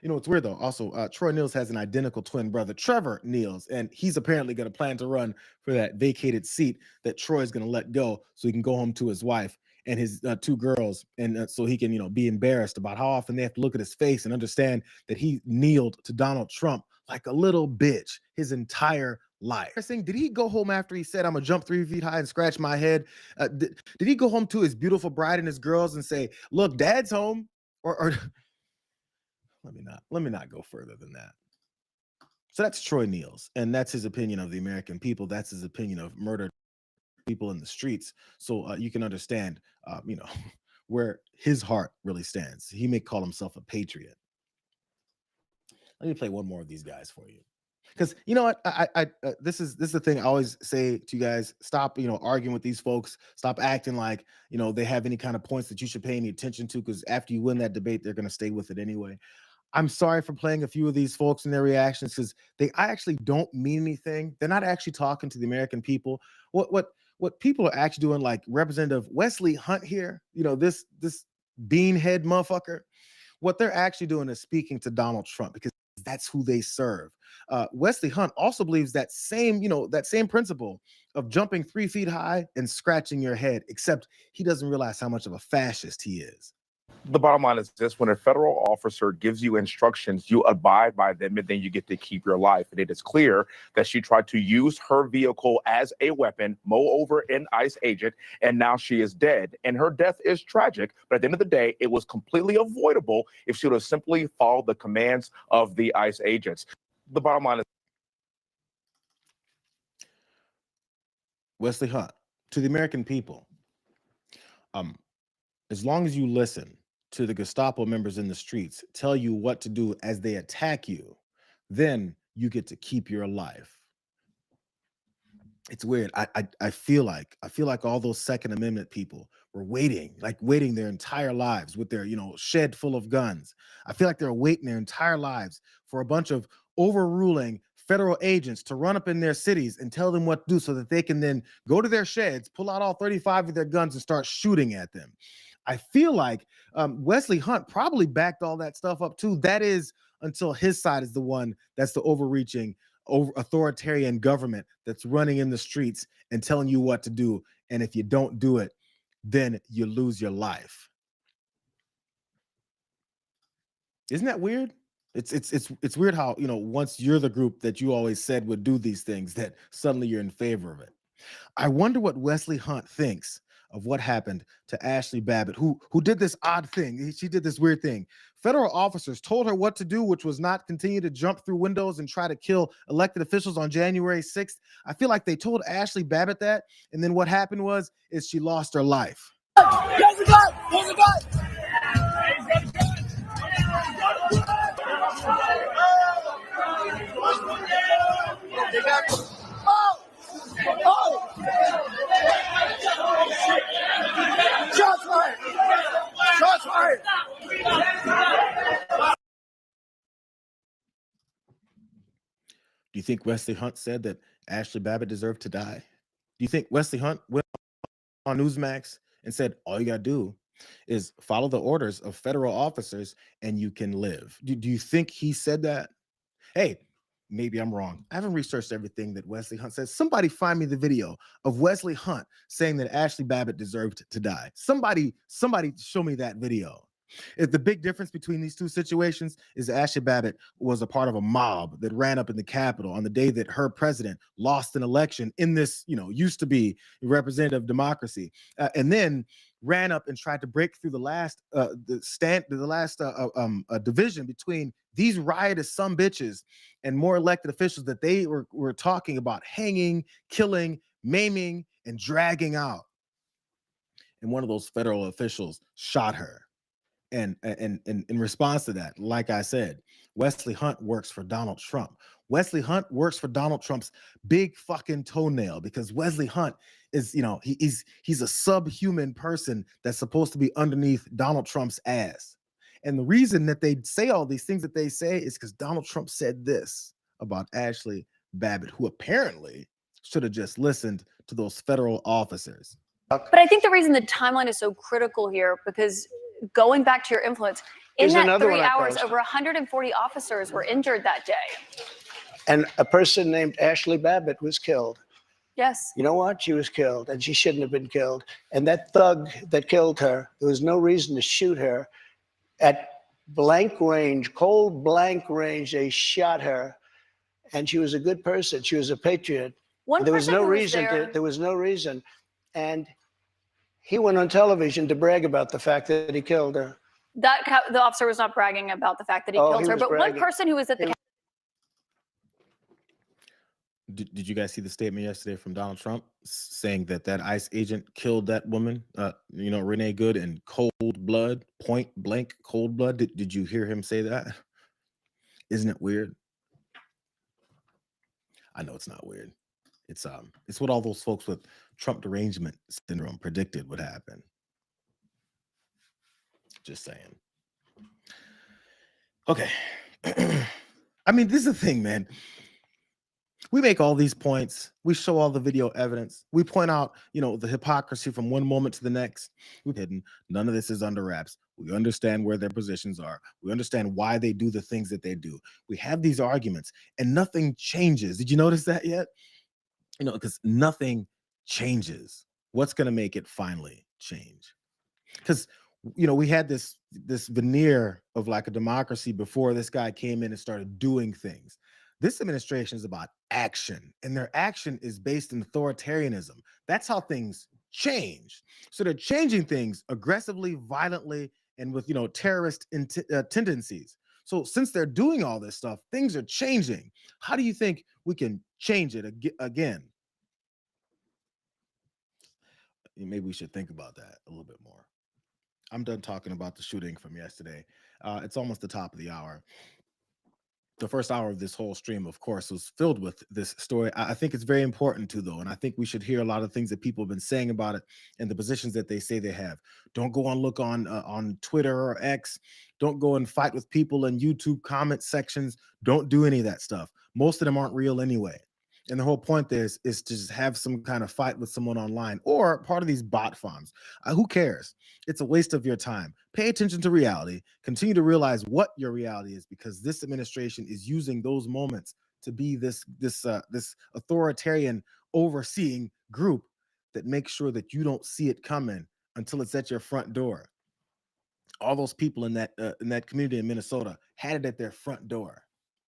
It's weird though. Also, Troy Niels has an identical twin brother, Trevor Niels, and he's apparently going to plan to run for that vacated seat that Troy's going to let go so he can go home to his wife and his 2 girls, and so he can, be embarrassed about how often they have to look at his face and understand that he kneeled to Donald Trump like a little bitch his entire life. Did he go home after he said, I'm gonna jump 3 feet high and scratch my head? Did he go home to his beautiful bride and his girls and say, look, dad's home? Or let me not go further than that. So that's Troy Niels, and that's his opinion of the American people. That's his opinion of murdered people in the streets. So you can understand, where his heart really stands. He may call himself a patriot. Let me play one more of these guys for you, because you know what, this is the thing I always say to you guys: stop, arguing with these folks. Stop acting like they have any kind of points that you should pay any attention to, because after you win that debate, they're going to stay with it anyway. I'm sorry for playing a few of these folks and their reactions, because I actually don't mean anything. They're not actually talking to the American people. What people are actually doing, like Representative Wesley Hunt here, this beanhead motherfucker, what they're actually doing is speaking to Donald Trump, because that's who they serve. Wesley Hunt also believes that same principle of jumping 3 feet high and scratching your head, except he doesn't realize how much of a fascist he is. The bottom line is this: when a federal officer gives you instructions, you abide by them, and then you get to keep your life. And it is clear that she tried to use her vehicle as a weapon, mow over an ICE agent, and now she is dead. And her death is tragic, but at the end of the day, it was completely avoidable if she would have simply followed the commands of the ICE agents. The bottom line is Wesley Hunt, to the American people, as long as you listen to the Gestapo members in the streets tell you what to do as they attack you, then you get to keep your life. It's weird. I feel like all those Second Amendment people were waiting their entire lives with their, shed full of guns. I feel like they're waiting their entire lives for a bunch of overruling federal agents to run up in their cities and tell them what to do so that they can then go to their sheds, pull out all 35 of their guns and start shooting at them. I feel like Wesley Hunt probably backed all that stuff up too. That is until his side is the one that's the overreaching, authoritarian government that's running in the streets and telling you what to do. And if you don't do it, then you lose your life. Isn't that weird? It's weird how, you know, once you're the group that you always said would do these things, that suddenly you're in favor of it. I wonder what Wesley Hunt thinks of what happened to Ashley Babbitt, who did this odd thing. She did this weird thing. Federal officers told her what to do, which was not continue to jump through windows and try to kill elected officials on January 6th. I feel like they told Ashley Babbitt that, and then what happened is she lost her life. Shots fired! Shots fired! Do you think Wesley Hunt said that Ashley Babbitt deserved to die? Do you think Wesley Hunt went on Newsmax and said, all you got to do is follow the orders of federal officers and you can live? Do you think he said that? Hey, maybe I'm wrong. I haven't researched everything that Wesley Hunt says. Somebody find me the video of Wesley Hunt saying that Ashley Babbitt deserved to die. Somebody show me that video. If the big difference between these two situations is Ashley Babbitt was a part of a mob that ran up in the Capitol on the day that her president lost an election in this, you know, used to be representative democracy, and then ran up and tried to break through the last division between these riotous sumbitches and more elected officials that they were talking about hanging, killing, maiming, and dragging out. And one of those federal officials shot her. And in response to that, like I said, Wesley Hunt works for Donald Trump. Wesley Hunt works for Donald Trump's big fucking toenail, because Wesley Hunt is, you know, he's a subhuman person that's supposed to be underneath Donald Trump's ass. And the reason that they say all these things that they say is because Donald Trump said this about Ashley Babbitt, who apparently should have just listened to those federal officers. But I think the reason the timeline is so critical here, because going back to your influence, in Here's that 3 another one I hours, posted. over 140 officers were injured that day. And a person named Ashley Babbitt was killed. Yes. You know what? She was killed, and she shouldn't have been killed. And that thug that killed her, there was no reason to shoot her. At blank range, cold blank range, they shot her. And she was a good person. She was a patriot. There was no reason there was no reason. And he went on television to brag about the fact that he killed her. The officer was not bragging about the fact that he killed her, but bragging. one person who was at the Did you guys see the statement yesterday from Donald Trump saying that ICE agent killed that woman, you know, Renee Good, in cold blood, point blank cold blood? Did you hear him say that? Isn't it weird? I know it's not weird. It's what all those folks with Trump derangement syndrome predicted would happen. Just saying. Okay. I mean, this is the thing, man. We make all these points. We show all the video evidence. We point out, you know, the hypocrisy from one moment to the next. We've hidden. None of this is under wraps. We understand where their positions are. We understand why they do the things that they do. We have these arguments and nothing changes. Did you notice that yet? You know, because nothing changes. What's going to make it finally change? Because, you know, we had this veneer of like a democracy before this guy came in and started doing things. This administration is about action, and their action is based in authoritarianism. That's how things change. So they're changing things aggressively, violently, and with, you know, terrorist tendencies. So since they're doing all this stuff, things are changing. How do you think we can change it again? Maybe we should think about that a little bit more. I'm done talking about the shooting from yesterday. It's almost the top of the hour. The first hour of this whole stream, of course, was filled with this story. I think it's very important too, though, and I think we should hear a lot of things that people have been saying about it and the positions that they say they have. Don't go and look on Twitter or X. Don't go and fight with people in YouTube comment sections. Don't do any of that stuff. Most of them aren't real anyway. And the whole point there is to just have some kind of fight with someone online or part of these bot farms. Who cares? It's a waste of your time. Pay attention to reality. Continue to realize what your reality is, because this administration is using those moments to be this authoritarian overseeing group that makes sure that you don't see it coming until it's at your front door. All those people in that community in Minnesota had it at their front door.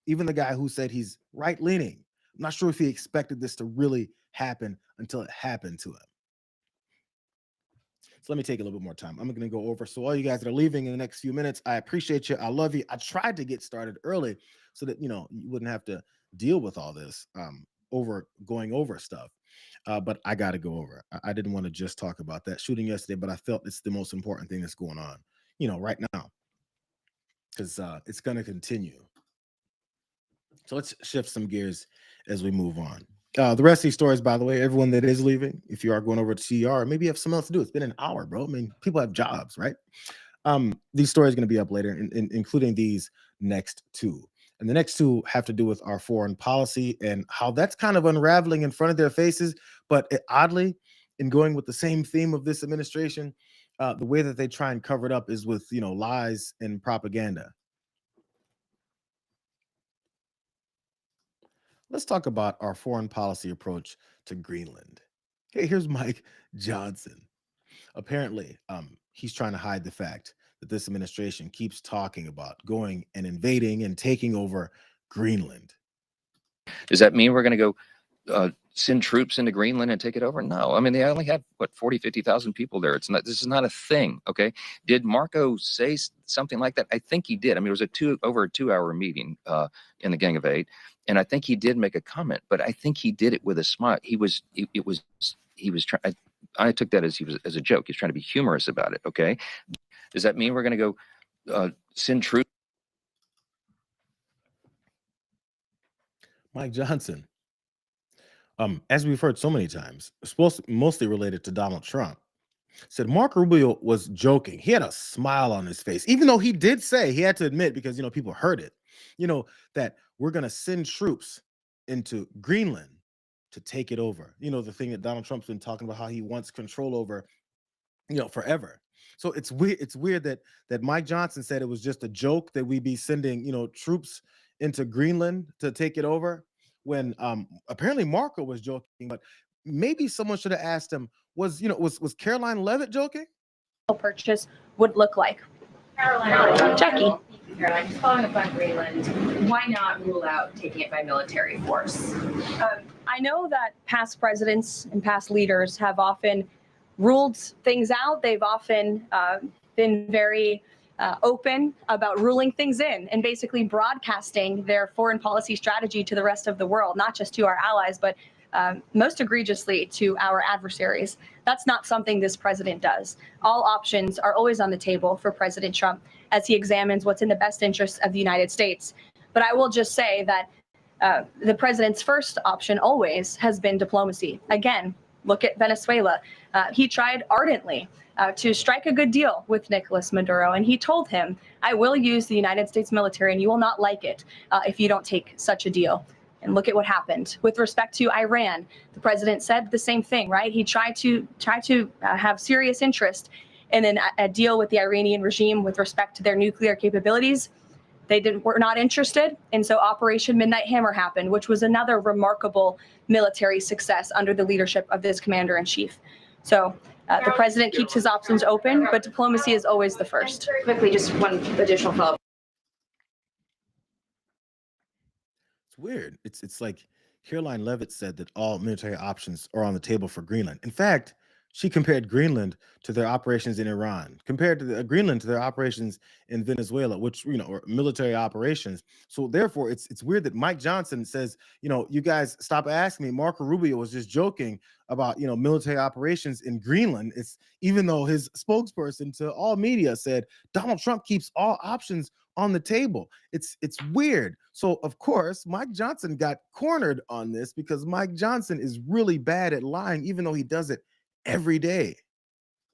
Even the guy who said he's right-leaning, I'm not sure if he expected this to really happen until it happened to him. So let me take a little bit more time. I'm going to go over. So all you guys that are leaving in the next few minutes, I appreciate you. I love you. I tried to get started early so that, you wouldn't have to deal with all this going over stuff. But I got to go over. I didn't want to just talk about that shooting yesterday, but I felt it's the most important thing that's going on, right now, because it's going to continue. So let's shift some gears as we move on. The rest of these stories, by the way, everyone that is leaving, if you are going over to CR, maybe you have something else to do. It's been an hour, bro. I mean, people have jobs, right? These stories are going to be up later, including these next two. And the next two have to do with our foreign policy and how that's kind of unraveling in front of their faces. But oddly, in going with the same theme of this administration, the way that they try and cover it up is with, lies and propaganda. Let's talk about our foreign policy approach to Greenland. Okay, here's Mike Johnson. Apparently, he's trying to hide the fact that this administration keeps talking about going and invading and taking over Greenland. Does that mean we're going to go send troops into Greenland and take it over? No. I mean, they only have, 50,000 people there. This is not a thing, okay? Did Marco say something like that? I think he did. I mean, it was over a 2-hour meeting in the Gang of Eight, and I think he did make a comment, but I think he did it with a smile. He was trying, I took that as a joke. He's trying to be humorous about it, okay? Does that mean we're going to go send troops? Mike Johnson, as we've heard so many times, mostly related to Donald Trump, said Marco Rubio was joking. He had a smile on his face, even though he did say, he had to admit, because, people heard it, that we're going to send troops into Greenland to take it over. The thing that Donald Trump's been talking about, how he wants control over, forever. So it's weird that Mike Johnson said it was just a joke that we'd be sending, troops into Greenland to take it over, when apparently Marco was joking. But maybe someone should have asked him, was Caroline Levitt joking? Purchase would look like. Jackie. Caroline, just following up on Greenland, why not rule out taking it by military force? I know that past presidents and past leaders have often ruled things out. They've often been very open about ruling things in and basically broadcasting their foreign policy strategy to the rest of the world, not just to our allies, but most egregiously to our adversaries. That's not something this president does. All options are always on the table for President Trump as he examines what's in the best interest of the United States. But I will just say that the president's first option always has been diplomacy. Again, look at Venezuela. He tried ardently to strike a good deal with Nicolas Maduro, and he told him, I will use the United States military and you will not like it if you don't take such a deal. And look at what happened. With respect to Iran, the president said the same thing, right? He tried to have serious interest in a deal with the Iranian regime with respect to their nuclear capabilities. They were not interested, and so Operation Midnight Hammer happened, which was another remarkable military success under the leadership of this commander-in-chief. So the president keeps his options open, but diplomacy is always the first. Quickly, just one additional follow-up. It's weird. It's like Caroline Levitt said that all military options are on the table for Greenland. In fact, she compared Greenland to their operations in Iran, compared to Greenland to their operations in Venezuela, which, are military operations. So therefore, it's weird that Mike Johnson says, you guys stop asking me. Marco Rubio was just joking about, military operations in Greenland. It's even though his spokesperson to all media said Donald Trump keeps all options on the table. It's weird. So of course, Mike Johnson got cornered on this because Mike Johnson is really bad at lying, even though he does it every day.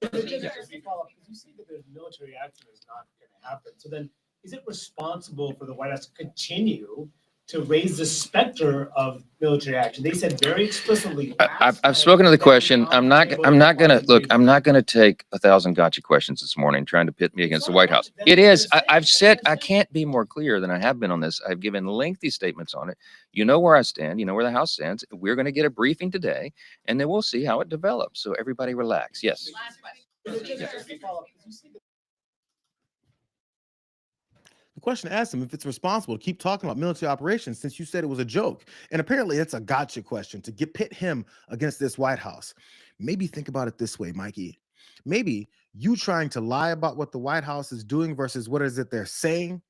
You see that there's military action is not going to happen. So then, is it responsible for the White House to continue to raise the specter of military action. They said very explicitly. I've spoken to the question. I'm not gonna look. I'm not gonna take 1,000 gotcha questions this morning trying to pit me against the White House. It is. I've said I can't be more clear than I have been on this. I've given lengthy statements on it. You know where I stand. You know where the House stands. We're going to get a briefing today, and then we'll see how it develops. So everybody relax. Yes. The question asked him if it's responsible to keep talking about military operations since you said it was a joke. And apparently it's a gotcha question to pit him against this White House. Maybe think about it this way, Mikey. Maybe you trying to lie about what the White House is doing versus what is it they're saying.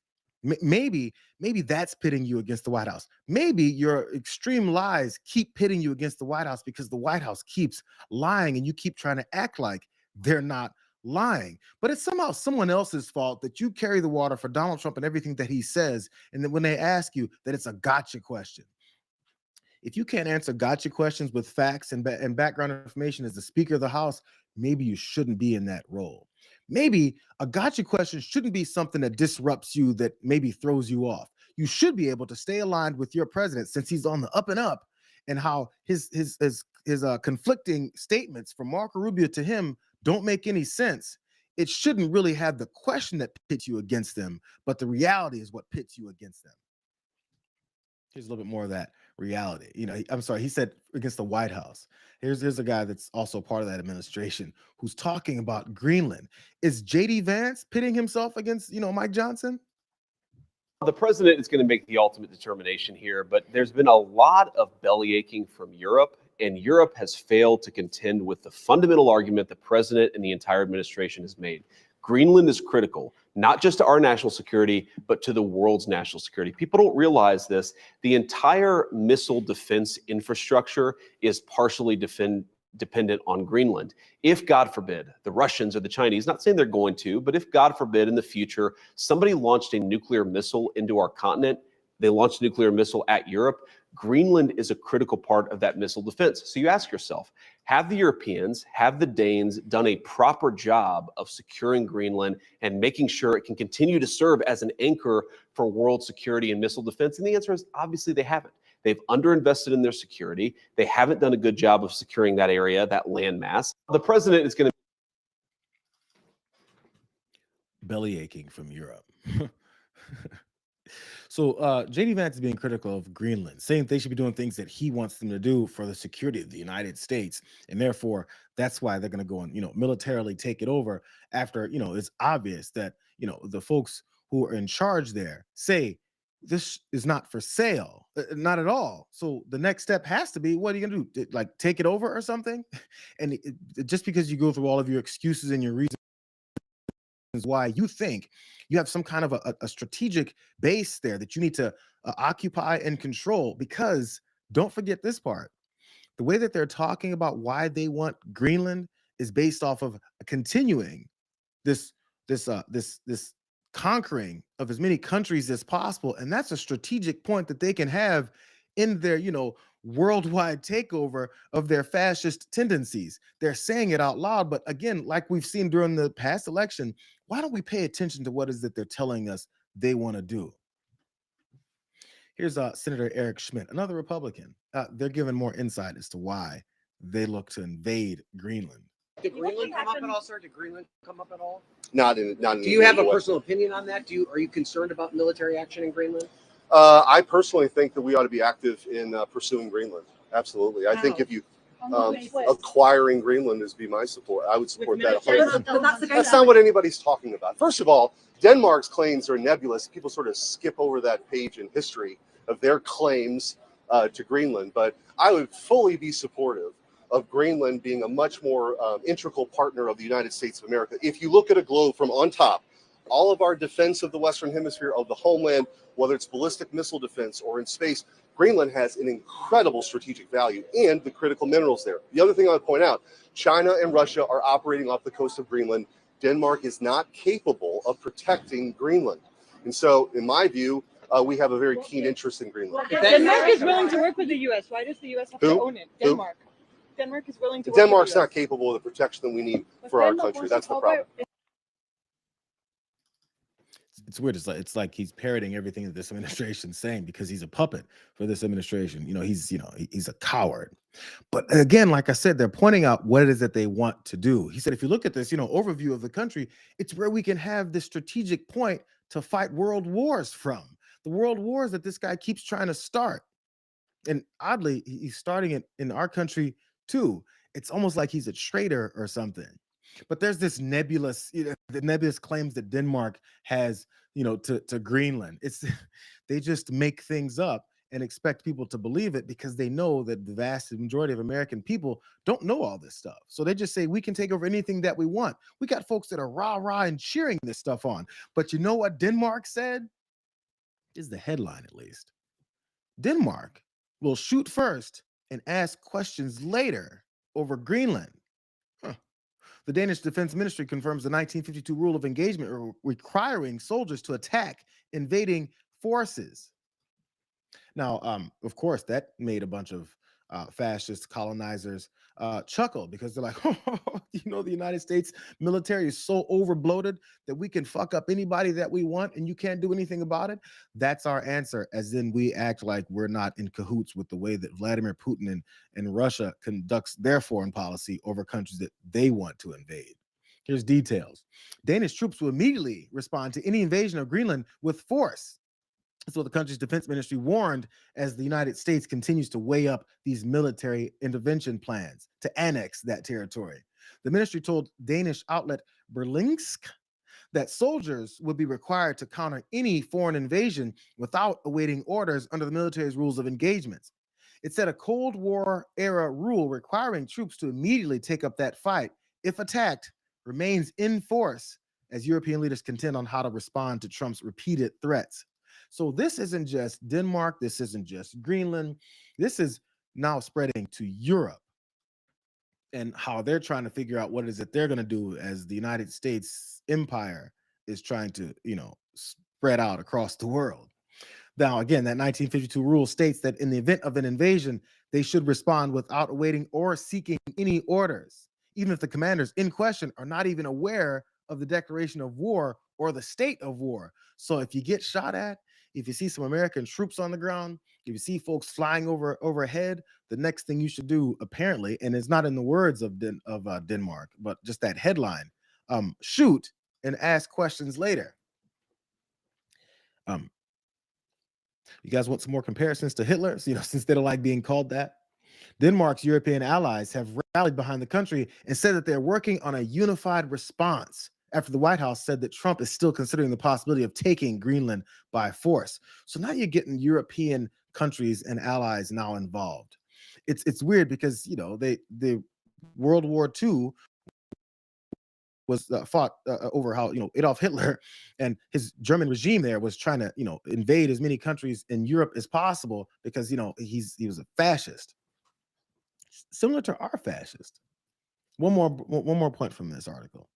Maybe that's pitting you against the White House. Maybe your extreme lies keep pitting you against the White House because the White House keeps lying and you keep trying to act like they're not lying. But it's somehow someone else's fault that you carry the water for Donald Trump and everything that he says. And then when they ask you, that it's a gotcha question. If you can't answer gotcha questions with facts and background information as the Speaker of the House, maybe you shouldn't be in that role. Maybe a gotcha question shouldn't be something that disrupts you, that maybe throws you off. You should be able to stay aligned with your president since he's on the up and up, and how his conflicting statements from Marco Rubio to him don't make any sense. It shouldn't really have the question that pits you against them, but the reality is what pits you against them. Here's a little bit more of that reality. You know, I'm sorry, he said against the White House. Here's a guy that's also part of that administration who's talking about Greenland. Is JD Vance pitting himself against, Mike Johnson? The president is going to make the ultimate determination here, but there's been a lot of belly aching from Europe, and Europe has failed to contend with the fundamental argument the president and the entire administration has made. Greenland is critical, not just to our national security, but to the world's national security. People don't realize this. The entire missile defense infrastructure is partially dependent on Greenland. If, God forbid, the Russians or the Chinese, not saying they're going to, but if, God forbid, in the future, somebody launched a nuclear missile into our continent, they launched a nuclear missile at Europe, Greenland is a critical part of that missile defense. So you ask yourself, have the Europeans, have the Danes done a proper job of securing Greenland and making sure it can continue to serve as an anchor for world security and missile defense? And the answer is obviously they haven't. They've underinvested in their security. They haven't done a good job of securing that area, that landmass. The president is going to belly aching from Europe. So JD Vance is being critical of Greenland, saying they should be doing things that he wants them to do for the security of the United States. And therefore, that's why they're going to go and, militarily take it over after, it's obvious that, the folks who are in charge there say this is not for sale, not at all. So the next step has to be, what are you going to do? Like take it over or something? And just because you go through all of your excuses and your reasons why you think you have some kind of a strategic base there that you need to occupy and control, because don't forget this part. The way that they're talking about why they want Greenland is based off of continuing this conquering of as many countries as possible. And that's a strategic point that they can have in their, worldwide takeover of their fascist tendencies. They're saying it out loud, but again, like we've seen during the past election, why don't we pay attention to what is that they're telling us they want to do? Here's Senator Eric Schmidt, another Republican. They're giving more insight as to why they look to invade Greenland. Did Greenland come up at all, sir? Did Greenland come up at all? Not in. Do you have a personal opinion on that? Are you concerned about military action in Greenland? I personally think that we ought to be active in pursuing Greenland. Absolutely. I think if you acquiring Greenland is be my support, I would support that. That's not what anybody's talking about. First of all, Denmark's claims are nebulous. People sort of skip over that page in history of their claims to Greenland. But I would fully be supportive of Greenland being a much more integral partner of the United States of America. If you look at a globe from on top, all of our defense of the Western Hemisphere, of the homeland, whether it's ballistic missile defense or in space, Greenland has an incredible strategic value and the critical minerals there. The other thing I would point out, China and Russia are operating off the coast of Greenland. Denmark is not capable of protecting Greenland. And so, in my view, we have a very keen interest in Greenland. Denmark is willing to work with the U.S. Why does the U.S. have to own it? Denmark. Denmark is willing to work Denmark's with the US. not capable of the protection that we need for our country. That's the problem. It's weird. It's like he's parroting everything that this administration's saying because he's a puppet for this administration. He's a coward. But again, like I said, they're pointing out what it is that they want to do. He said, if you look at this, overview of the country, it's where we can have this strategic point to fight world wars from. The world wars that this guy keeps trying to start. And oddly, he's starting it in our country too. It's almost like he's a traitor or something. But there's this nebulous, the nebulous claims that Denmark has, to Greenland. They just make things up and expect people to believe it because they know that the vast majority of American people don't know all this stuff. So they just say, we can take over anything that we want. We got folks that are rah-rah and cheering this stuff on. But you know what Denmark said? Is the headline, at least. Denmark will shoot first and ask questions later over Greenland. The Danish Defense Ministry confirms the 1952 rule of engagement requiring soldiers to attack invading forces. Now, of course, that made a bunch of fascist colonizers chuckle because they're like, the United States military is so overbloated that we can fuck up anybody that we want and you can't do anything about it. That's our answer, as in we act like we're not in cahoots with the way that Vladimir Putin and Russia conducts their foreign policy over countries that they want to invade. Here's details. Danish troops will immediately respond to any invasion of Greenland with force. So the country's defense ministry warned as the United States continues to weigh up these military intervention plans to annex that territory. The ministry told Danish outlet Berlingske that soldiers would be required to counter any foreign invasion without awaiting orders under the military's rules of engagement. It said a Cold War era rule requiring troops to immediately take up that fight if attacked remains in force as European leaders contend on how to respond to Trump's repeated threats. So this isn't just Denmark. This isn't just Greenland. This is now spreading to Europe and how they're trying to figure out what it is that they're going to do as the United States empire is trying to, spread out across the world. Now, again, that 1952 rule states that in the event of an invasion, they should respond without awaiting or seeking any orders, even if the commanders in question are not even aware of the declaration of war or the state of war. So if you get shot at, if you see some American troops on the ground, if you see folks flying overhead, the next thing you should do, apparently, and it's not in the words of Denmark, but just that headline, shoot and ask questions later. You guys want some more comparisons to Hitler? Since they don't like being called that. Denmark's European allies have rallied behind the country and said that they're working on a unified response after the White House said that Trump is still considering the possibility of taking Greenland by force. So now you're getting European countries and allies now involved. It's weird because, the World War II was fought over how, Adolf Hitler and his German regime there was trying to, invade as many countries in Europe as possible because, he was a fascist. Similar to our fascist. One more point from this article.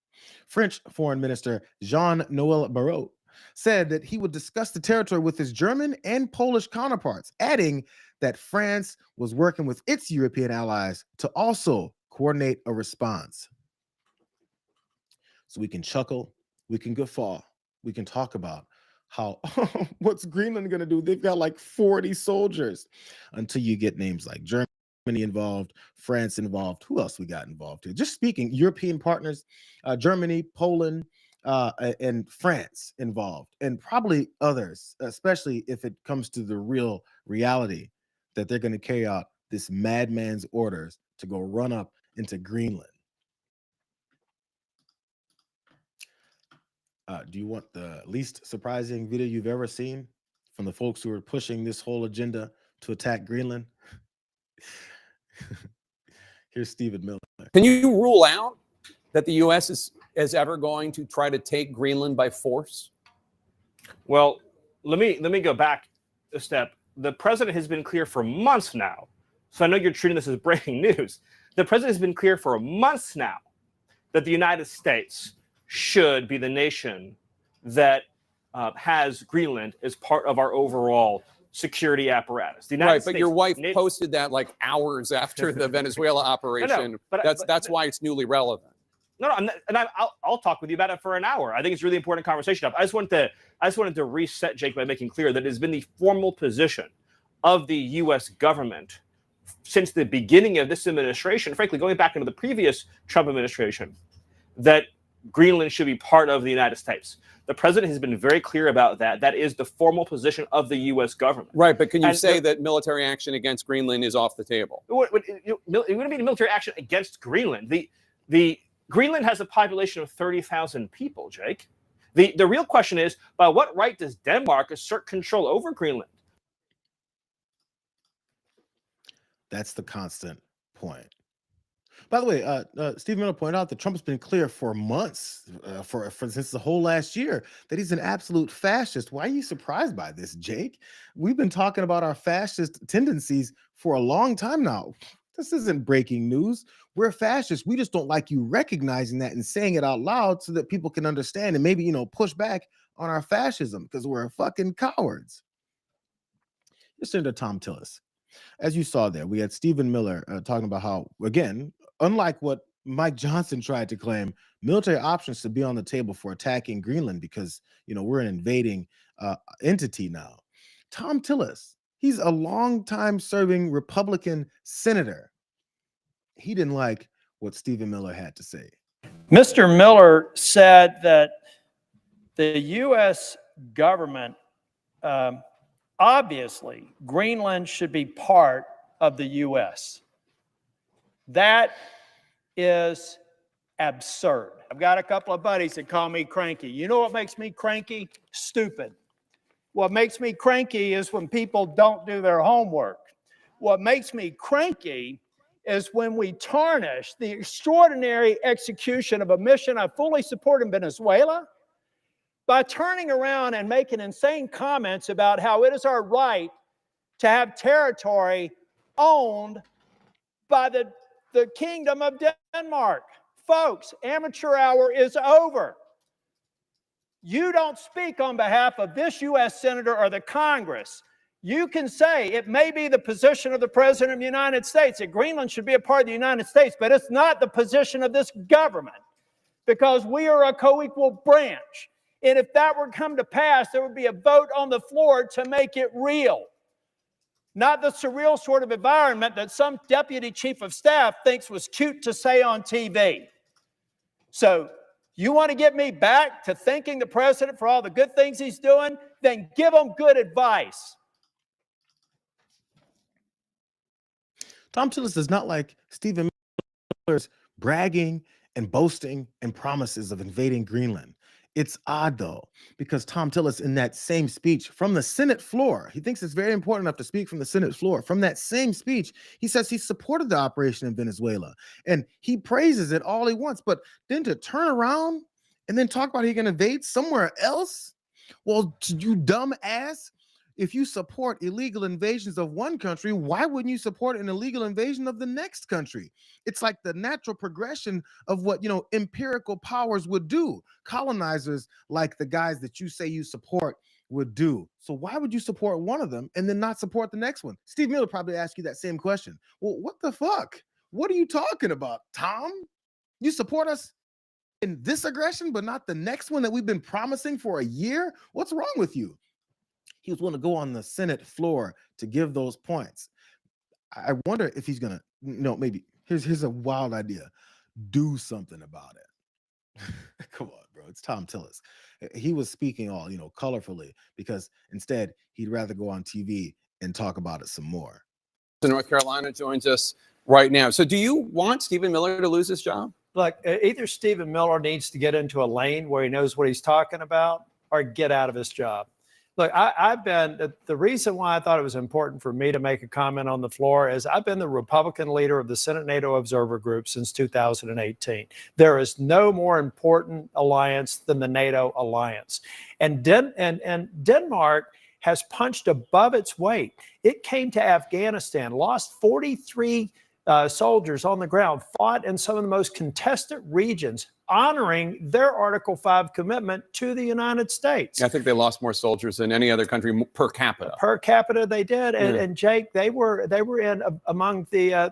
French Foreign Minister Jean-Noël Barrot said that he would discuss the territory with his German and Polish counterparts, adding that France was working with its European allies to also coordinate a response. So we can chuckle, we can guffaw, we can talk about how, what's Greenland going to do? They've got like 40 soldiers until you get names like Germany involved, France involved. Who else we got involved here? Just speaking, European partners, Germany, Poland, and France involved, and probably others, especially if it comes to the real reality that they're going to carry out this madman's orders to go run up into Greenland. Do you want the least surprising video you've ever seen from the folks who are pushing this whole agenda to attack Greenland? Here's Stephen Miller. Can you rule out that the U.S. is ever going to try to take Greenland by force? Well, let me go back a step. The president has been clear for months now. So I know you're treating this as breaking news. The president has been clear for months now that the United States should be the nation that has Greenland as part of our overall security apparatus. The United Right, States, but your wife posted that like hours after the Venezuela operation. But that's why it's newly relevant. No, I'm not, and I'll talk with you about it for an hour. I think it's a really important conversation. I just wanted to reset, Jake, by making clear that it has been the formal position of the U.S. government since the beginning of this administration, frankly, going back into the previous Trump administration, that Greenland should be part of the United States. The president has been very clear about that. That is the formal position of the U.S. government. Right, but can you say that military action against Greenland is off the table? It wouldn't be military action against Greenland. The Greenland has a population of 30,000 people, Jake. The real question is, by what right does Denmark assert control over Greenland? That's the constant point. By the way, Steve Miller pointed out that Trump's been clear for months, for since the whole last year, that he's an absolute fascist. Why are you surprised by this, Jake? We've been talking about our fascist tendencies for a long time now. This isn't breaking news. We're fascists. We just don't like you recognizing that and saying it out loud so that people can understand and maybe, push back on our fascism because we're fucking cowards. Listen to Tom Tillis. As you saw there, we had Stephen Miller talking about how, again, unlike what Mike Johnson tried to claim, military options should be on the table for attacking Greenland because, we're an invading entity now. Tom Tillis, he's a longtime serving Republican senator. He didn't like what Stephen Miller had to say. Mr. Miller said that the U.S. government, obviously, Greenland should be part of the U.S. That is absurd. I've got a couple of buddies that call me cranky. You know what makes me cranky? Stupid. What makes me cranky is when people don't do their homework. What makes me cranky is when we tarnish the extraordinary execution of a mission I fully support in Venezuela by turning around and making insane comments about how it is our right to have territory owned by the Kingdom of Denmark. Folks, amateur hour is over. You don't speak on behalf of this U.S. Senator or the Congress. You can say it may be the position of the President of the United States that Greenland should be a part of the United States, but it's not the position of this government because we are a co-equal branch. And if that were to come to pass, there would be a vote on the floor to make it real. Not the surreal sort of environment that some deputy chief of staff thinks was cute to say on TV. So you want to get me back to thanking the president for all the good things he's doing? Then give him good advice. Tom Tillis does not like Stephen Miller's bragging and boasting and promises of invading Greenland. It's odd, though, because Tom Tillis, in that same speech from the Senate floor, he thinks it's very important enough to speak from the Senate floor. From that same speech, he says he supported the operation in Venezuela, and he praises it all he wants. But then to turn around and then talk about he can invade somewhere else? Well, you dumb ass. If you support illegal invasions of one country, why wouldn't you support an illegal invasion of the next country? It's like the natural progression of what, empirical powers would do. Colonizers, like the guys that you say you support, would do. So why would you support one of them and then not support the next one? Steve Miller probably asked you that same question. Well, what the fuck? What are you talking about, Tom? You support us in this aggression, but not the next one that we've been promising for a year? What's wrong with you? He was willing to go on the Senate floor to give those points. I wonder if he's going to, maybe, here's a wild idea. Do something about it. Come on, bro. It's Tom Tillis. He was speaking all, colorfully because instead he'd rather go on TV and talk about it some more. North Carolina joins us right now. So do you want Stephen Miller to lose his job? Look, either Stephen Miller needs to get into a lane where he knows what he's talking about or get out of his job. Look, the reason why I thought it was important for me to make a comment on the floor is I've been the Republican leader of the Senate NATO Observer Group since 2018. There is no more important alliance than the NATO alliance. And Denmark has punched above its weight. It came to Afghanistan, lost 43 soldiers on the ground, fought in some of the most contested regions, honoring their Article 5 commitment to the United States. I think they lost more soldiers than any other country per capita. Per capita, they did, and Jake, they were in among the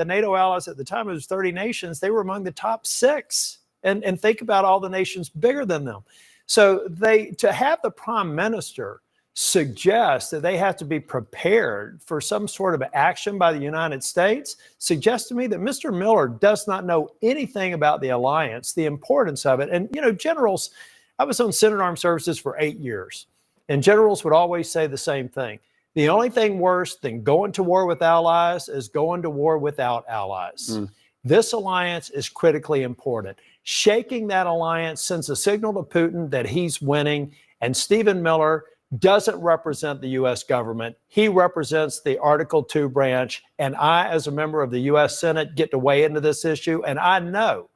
NATO allies at the time. It was 30 nations. They were among the top 6 and think about all the nations bigger than them. So to have the prime minister suggest that they have to be prepared for some sort of action by the United States suggests to me that Mr. Miller does not know anything about the alliance, the importance of it. And, generals, I was on Senate Armed Services for 8 years, and generals would always say the same thing. The only thing worse than going to war with allies is going to war without allies. This alliance is critically important. Shaking that alliance sends a signal to Putin that he's winning, and Stephen Miller doesn't represent the U.S. government. He represents the Article 2 branch, and I, as a member of the U.S. Senate, get to weigh into this issue, and I know,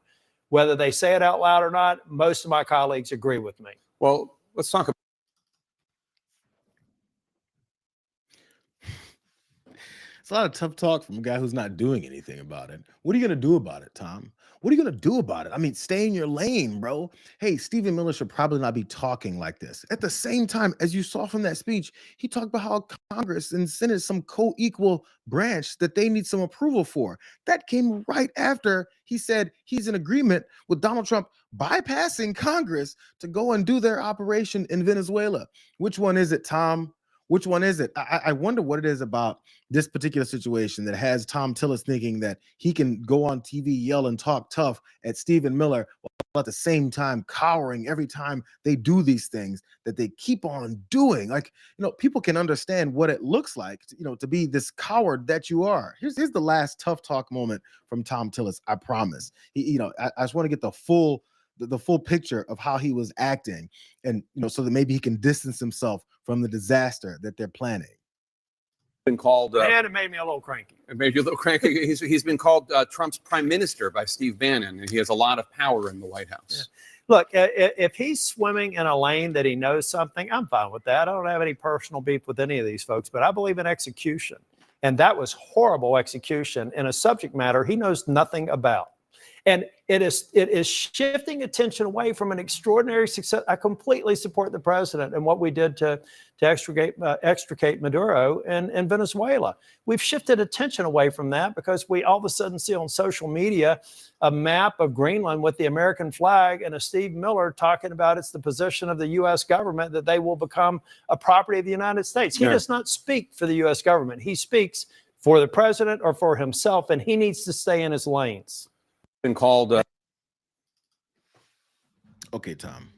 whether they say it out loud or not, most of my colleagues agree with me. Well, let's talk about It's a lot of tough talk from a guy who's not doing anything about it. What are you going to do about it, Tom? What are you going to do about it? I mean, stay in your lane, bro. Hey, Stephen Miller should probably not be talking like this. At the same time, as you saw from that speech, he talked about how Congress and Senate is some co-equal branch that they need some approval for. That came right after he said he's in agreement with Donald Trump bypassing Congress to go and do their operation in Venezuela. Which one is it, Tom? Which one is it? I wonder what it is about this particular situation that has Tom Tillis thinking that he can go on TV, yell and talk tough at Stephen Miller, while at the same time cowering every time they do these things that they keep on doing. Like, people can understand what it looks like, to be this coward that you are. Here's the last tough talk moment from Tom Tillis. I promise. I just want to get the full picture of how he was acting, and so that maybe he can distance himself from the disaster that they're planning. Been called and it made me a little cranky. It made you a little cranky. He's been called Trump's prime minister by Steve Bannon, and he has a lot of power in the White House. Yeah. Look, if he's swimming in a lane that he knows something, I'm fine with that. I don't have any personal beef with any of these folks, but I believe in execution, and that was horrible execution in a subject matter he knows nothing about. And it is shifting attention away from an extraordinary success. I completely support the president and what we did to extricate Maduro in Venezuela. We've shifted attention away from that because we all of a sudden see on social media a map of Greenland with the American flag and a Steve Miller talking about it's the position of the U.S. government that they will become a property of the United States. He does not speak for the U.S. government. He speaks for the president or for himself, and he needs to stay in his lanes. Been called okay, Tom,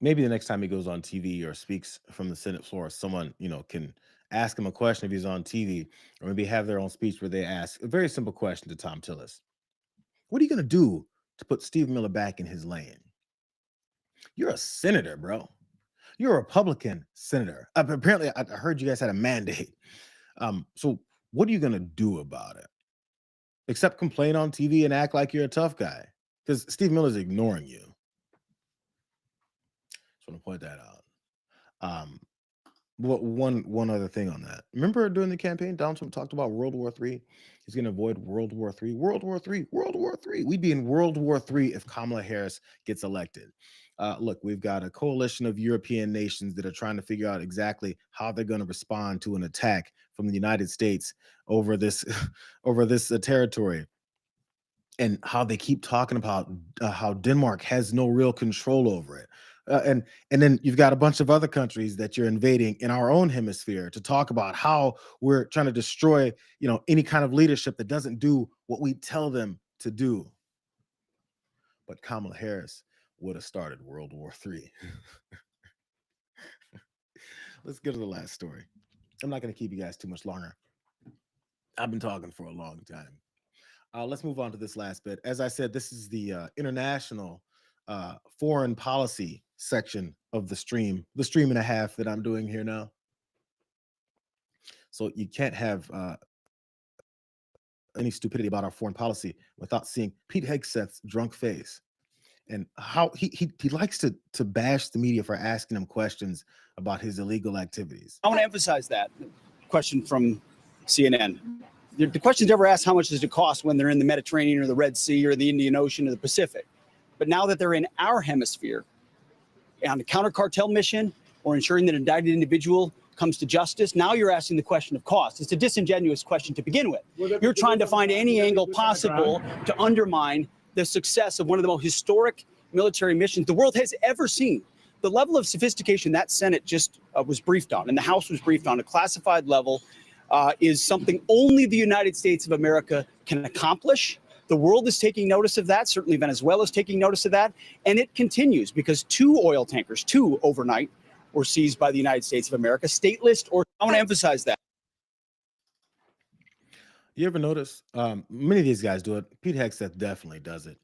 maybe the next time he goes on TV or speaks from the Senate floor, someone can ask him a question if he's on TV, or maybe have their own speech where they ask a very simple question to Tom Tillis. What are you going to do to put Steve Miller back in his lane? You're a senator, bro. You're a Republican senator. Apparently I heard you guys had a mandate. So what are you going to do about it? Except complain on TV and act like you're a tough guy, because Steve Miller's ignoring you. Just want to point that out. One other thing on that. Remember during the campaign, Donald Trump talked about World War III. He's going to avoid World War III. World War III. World War III. We'd be in World War III if Kamala Harris gets elected. Look, we've got a coalition of European nations that are trying to figure out exactly how they're going to respond to an attack from the United States over this territory, and how they keep talking about how Denmark has no real control over it. And then you've got a bunch of other countries that you're invading in our own hemisphere to talk about how we're trying to destroy, any kind of leadership that doesn't do what we tell them to do. But Kamala Harris would have started World War III. Let's get to the last story. I'm not going to keep you guys too much longer. I've been talking for a long time. Let's move on to this last bit. As I said, this is the international foreign policy section of the stream and a half that I'm doing here now. So you can't have any stupidity about our foreign policy without seeing Pete Hegseth's drunk face and how he likes to bash the media for asking him questions about his illegal activities. I want to emphasize that question from CNN. The question's never asked how much does it cost when they're in the Mediterranean or the Red Sea or the Indian Ocean or the Pacific. But now that they're in our hemisphere on a counter cartel mission or ensuring that an indicted individual comes to justice. Now you're asking the question of cost. It's a disingenuous question to begin with. You're trying to find any angle possible to undermine the success of one of the most historic military missions the world has ever seen. The level of sophistication that Senate just was briefed on, and the House was briefed on, a classified level, is something only the United States of America can accomplish. The world is taking notice of that. Certainly Venezuela is taking notice of that. And it continues because 2 oil tankers, 2 overnight, were seized by the United States of America, stateless, or I want to emphasize that. You ever notice, many of these guys do it. Pete Hegseth definitely does it.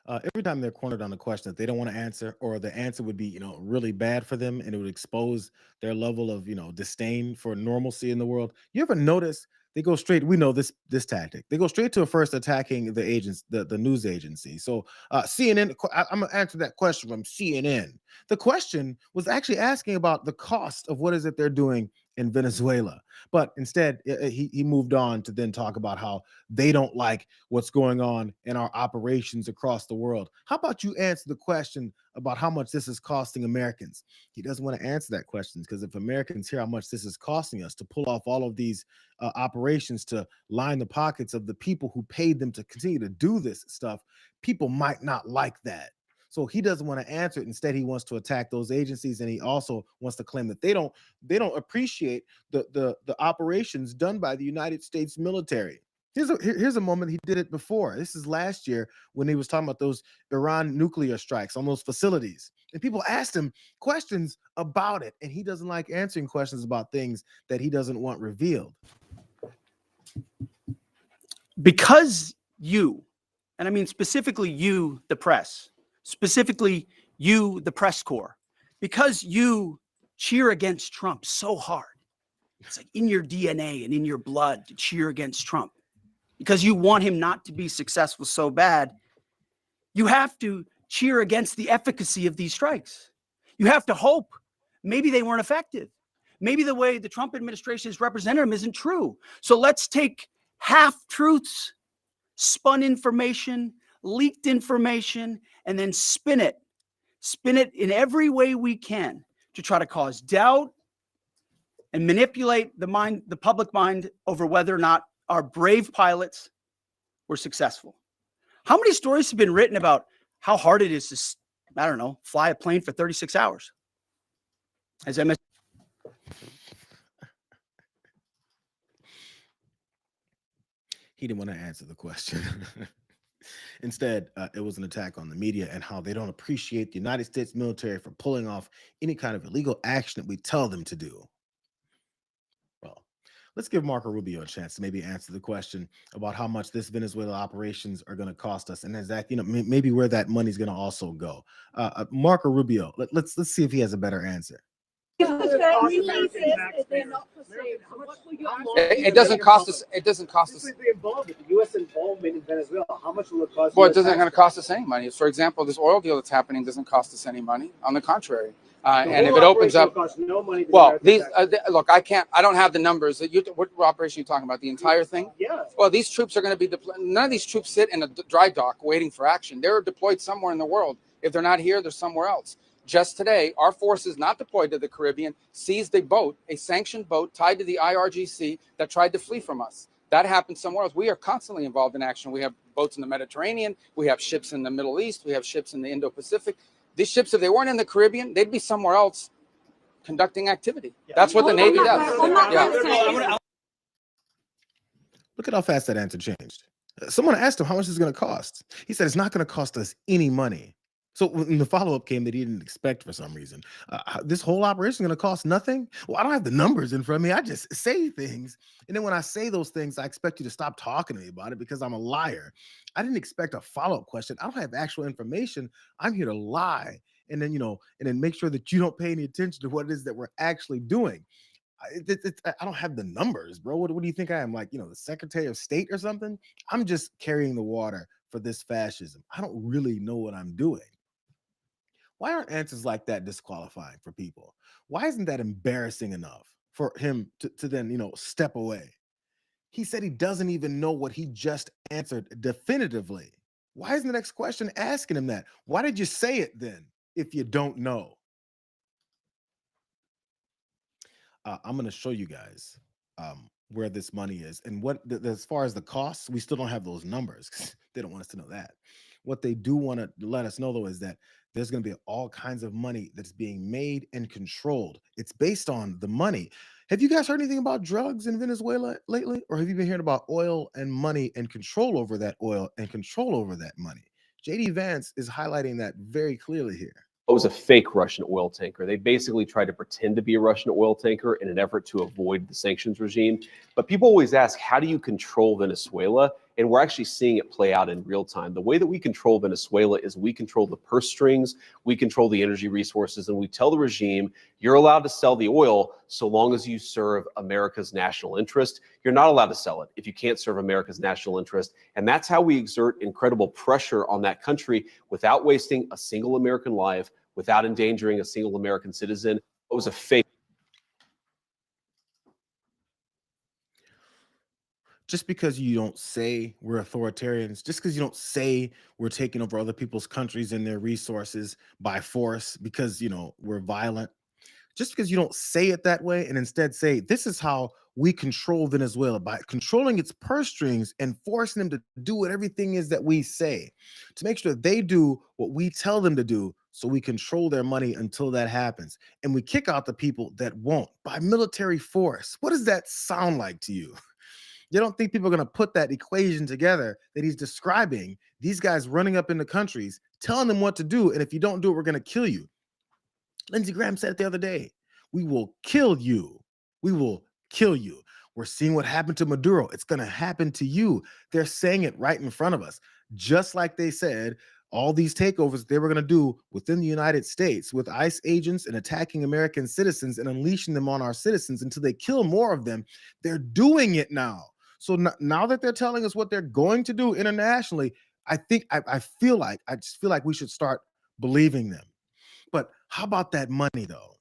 Every time they're cornered on a question that they don't want to answer, or the answer would be, really bad for them, and it would expose their level of, disdain for normalcy in the world. You ever notice they go straight? We know this tactic. They go straight to first attacking the agents, the news agency. So CNN. I'm gonna answer that question from CNN. The question was actually asking about the cost of what is it they're doing in Venezuela. But instead, he moved on to then talk about how they don't like what's going on in our operations across the world. How about you answer the question about how much this is costing Americans? He doesn't want to answer that question, because if Americans hear how much this is costing us to pull off all of these operations to line the pockets of the people who paid them to continue to do this stuff, people might not like that. So he doesn't want to answer it. Instead, he wants to attack those agencies, and he also wants to claim that they don't appreciate the operations done by the United States military. Here's a moment he did it before. This is last year when he was talking about those Iran nuclear strikes on those facilities, and people asked him questions about it, and he doesn't like answering questions about things that he doesn't want revealed. Because you, and I mean specifically you, the press, specifically you, the press corps, because you cheer against Trump so hard. It's like in your DNA and in your blood to cheer against Trump, because you want him not to be successful so bad. You have to cheer against the efficacy of these strikes. You have to hope maybe they weren't effective. Maybe the way the Trump administration has represented them isn't true. So let's take half-truths, spun information, leaked information, and then spin it in every way we can to try to cause doubt and manipulate the public mind over whether or not our brave pilots were successful. How many stories have been written about how hard it is to, fly a plane for 36 hours? As MS. He didn't want to answer the question. Instead, it was an attack on the media and how they don't appreciate the United States military for pulling off any kind of illegal action that we tell them to do. Well, let's give Marco Rubio a chance to maybe answer the question about how much this Venezuela operations are going to cost us, and exactly, maybe where that money's going to also go. Marco Rubio, let's see if he has a better answer. It doesn't cost us. It doesn't cost us. The U.S. involvement in Venezuela, how much will it cost? Well, it doesn't going to cost us any money. For example, this oil deal that's happening doesn't cost us any money. On the contrary, and if it opens up, no money well, these look, I don't have the numbers. What operation are you talking about? The entire thing? Yes. Well, these troops are going to be deployed. None of these troops sit in a dry dock waiting for action. They're deployed somewhere in the world. If they're not here, they're somewhere else. Just today, our forces not deployed to the Caribbean seized a boat, a sanctioned boat tied to the IRGC that tried to flee from us. That happened somewhere else. We are constantly involved in action. We have boats in the Mediterranean. We have ships in the Middle East. We have ships in the Indo-Pacific. These ships, if they weren't in the Caribbean, they'd be somewhere else conducting activity. That's what the Navy does. Yeah. Look at how fast that answer changed. Someone asked him how much it's going to cost. He said it's not going to cost us any money. So when the follow-up came that he didn't expect for some reason, this whole operation is going to cost nothing? Well, I don't have the numbers in front of me. I just say things. And then when I say those things, I expect you to stop talking to me about it because I'm a liar. I didn't expect a follow-up question. I don't have actual information. I'm here to lie. And then, and then make sure that you don't pay any attention to what it is that we're actually doing. I don't have the numbers, bro. What do you think I am, like, the Secretary of State or something? I'm just carrying the water for this fascism. I don't really know what I'm doing. Why aren't answers like that disqualifying for people? Why isn't that embarrassing enough for him to then, step away? He said he doesn't even know what he just answered definitively. Why isn't the next question asking him that? Why did you say it then if you don't know? I'm going to show you guys where this money is and as far as the costs, we still don't have those numbers 'cause they don't want us to know that. What they do want to let us know though is that there's going to be all kinds of money that's being made and controlled. It's based on the money. Have you guys heard anything about drugs in Venezuela lately? Or have you been hearing about oil and money and control over that oil and control over that money? JD Vance is highlighting that very clearly here. It was a fake Russian oil tanker. They basically tried to pretend to be a Russian oil tanker in an effort to avoid the sanctions regime. But people always ask, how do you control Venezuela? And we're actually seeing it play out in real time. The way that we control Venezuela is we control the purse strings, we control the energy resources, and we tell the regime, you're allowed to sell the oil so long as you serve America's national interest. You're not allowed to sell it if you can't serve America's national interest. And that's how we exert incredible pressure on that country without wasting a single American life, without endangering a single American citizen. It was a fake. Just because you don't say we're authoritarians, just because you don't say we're taking over other people's countries and their resources by force because, we're violent, just because you don't say it that way and instead say, this is how we control Venezuela by controlling its purse strings and forcing them to do what everything is that we say to make sure that they do what we tell them to do. So we control their money until that happens. And we kick out the people that won't by military force. What does that sound like to you? You don't think people are going to put that equation together that he's describing, these guys running up into countries, telling them what to do. And if you don't do it, we're going to kill you. Lindsey Graham said it the other day. We will kill you. We will kill you. We're seeing what happened to Maduro. It's going to happen to you. They're saying it right in front of us. Just like they said, all these takeovers they were going to do within the United States with ICE agents and attacking American citizens and unleashing them on our citizens until they kill more of them. They're doing it now. So now that they're telling us what they're going to do internationally, I just feel like we should start believing them. But how about that money though?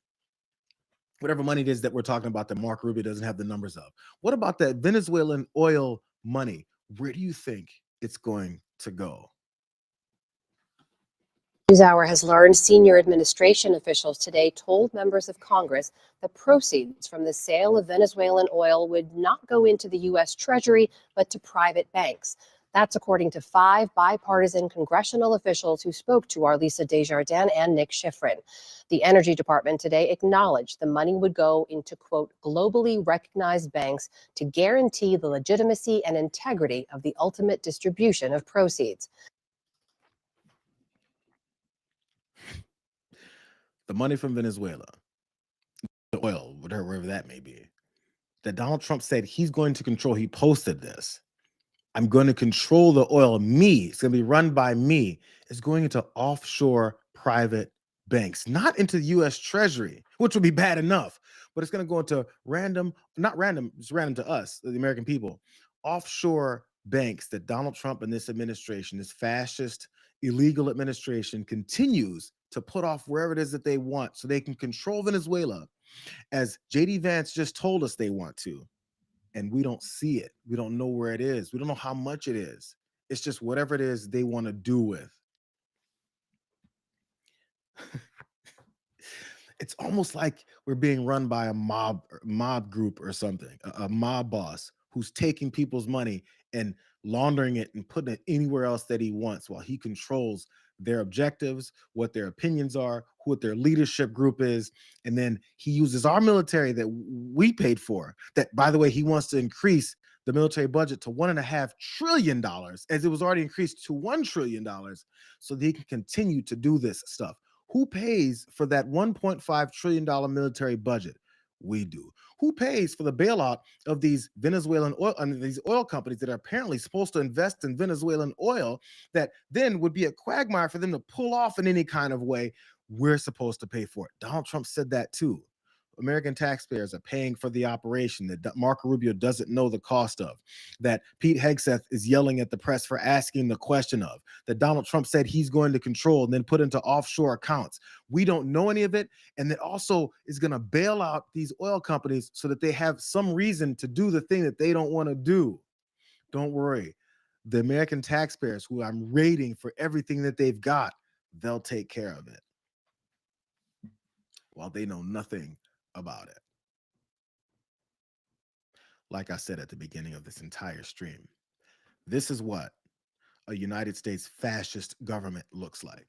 Whatever money it is that we're talking about that Mark Rubio doesn't have the numbers of. What about that Venezuelan oil money? Where do you think it's going to go? NewsHour has learned senior administration officials today told members of Congress the proceeds from the sale of Venezuelan oil would not go into the U.S. Treasury, but to private banks. That's according to 5 bipartisan congressional officials who spoke to our Lisa Desjardins and Nick Schifrin. The Energy Department today acknowledged the money would go into, quote, globally recognized banks to guarantee the legitimacy and integrity of the ultimate distribution of proceeds. The money from Venezuela, the oil, whatever that may be, that Donald Trump said he's going to control. He posted this. I'm going to control the oil. It's going to be run by me. It's going into offshore private banks, not into the U.S. Treasury, which would be bad enough, but it's going to go into not random, it's random to us, the American people, offshore banks that Donald Trump and this administration, this fascist, illegal administration continues to put off wherever it is that they want so they can control Venezuela, as JD Vance just told us they want to. And we don't see it. We don't know where it is. We don't know how much it is. It's just whatever it is they want to do with. It's almost like we're being run by a mob group or something, a mob boss who's taking people's money and laundering it and putting it anywhere else that he wants while he controls their objectives, what their opinions are, what their leadership group is. And then he uses our military that we paid for, that, by the way, he wants to increase the military budget to $1.5 trillion, as it was already increased to $1 trillion, so that he can continue to do this stuff. Who pays for that $1.5 trillion military budget? We do. Who pays for the bailout of these Venezuelan oil, these oil companies that are apparently supposed to invest in Venezuelan oil that then would be a quagmire for them to pull off in any kind of way? We're supposed to pay for it. Donald Trump said that too. American taxpayers are paying for the operation that Marco Rubio doesn't know the cost of, that Pete Hegseth is yelling at the press for asking the question of, that Donald Trump said he's going to control and then put into offshore accounts. We don't know any of it. And that also is going to bail out these oil companies so that they have some reason to do the thing that they don't want to do. Don't worry. The American taxpayers, who I'm rating for everything that they've got, they'll take care of it. While they know nothing about it. like I said at the beginning of this entire stream, this is what a United States fascist government looks like.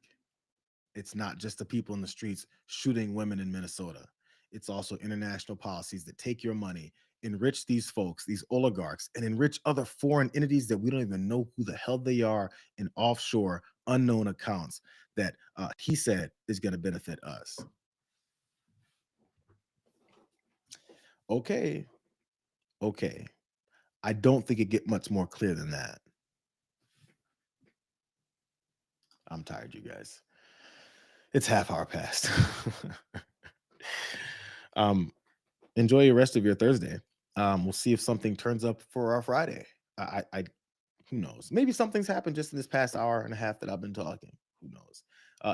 It's not just the people in the streets shooting women in Minnesota. It's also international policies that take your money, enrich these folks, these oligarchs, and enrich other foreign entities that we don't even know who the hell they are in offshore, unknown accounts that he said is going to benefit us. Okay. I don't think it get much more clear than that. I'm tired, you guys. It's half hour past. Enjoy your rest of your Thursday. We'll see if something turns up for our Friday. I who knows? Maybe something's happened just in this past hour and a half that I've been talking. Who knows?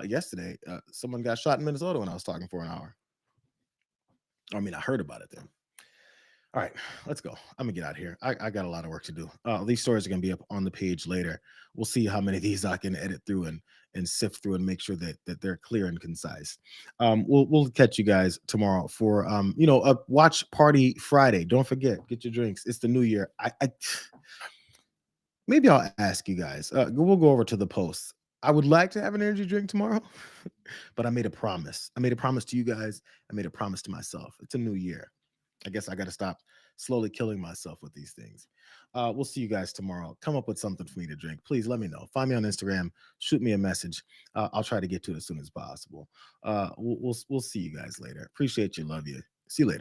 Yesterday, someone got shot in Minnesota when I was talking for an hour. I mean, I heard about it then. All right, let's go. I'm gonna get out of here. I got a lot of work to do. These stories are gonna be up on the page later. We'll see how many of these I can edit through and sift through and make sure that they're clear and concise. We'll catch you guys tomorrow for a watch party Friday. Don't forget, get your drinks. It's the new year. I maybe I'll ask you guys. We'll go over to the posts. I would like to have an energy drink tomorrow, but I made a promise. I made a promise to you guys. I made a promise to myself. It's a new year. I guess I got to stop slowly killing myself with these things. We'll see you guys tomorrow. Come up with something for me to drink. Please let me know. Find me on Instagram. Shoot me a message. I'll try to get to it as soon as possible. We'll see you guys later. Appreciate you. Love you. See you later.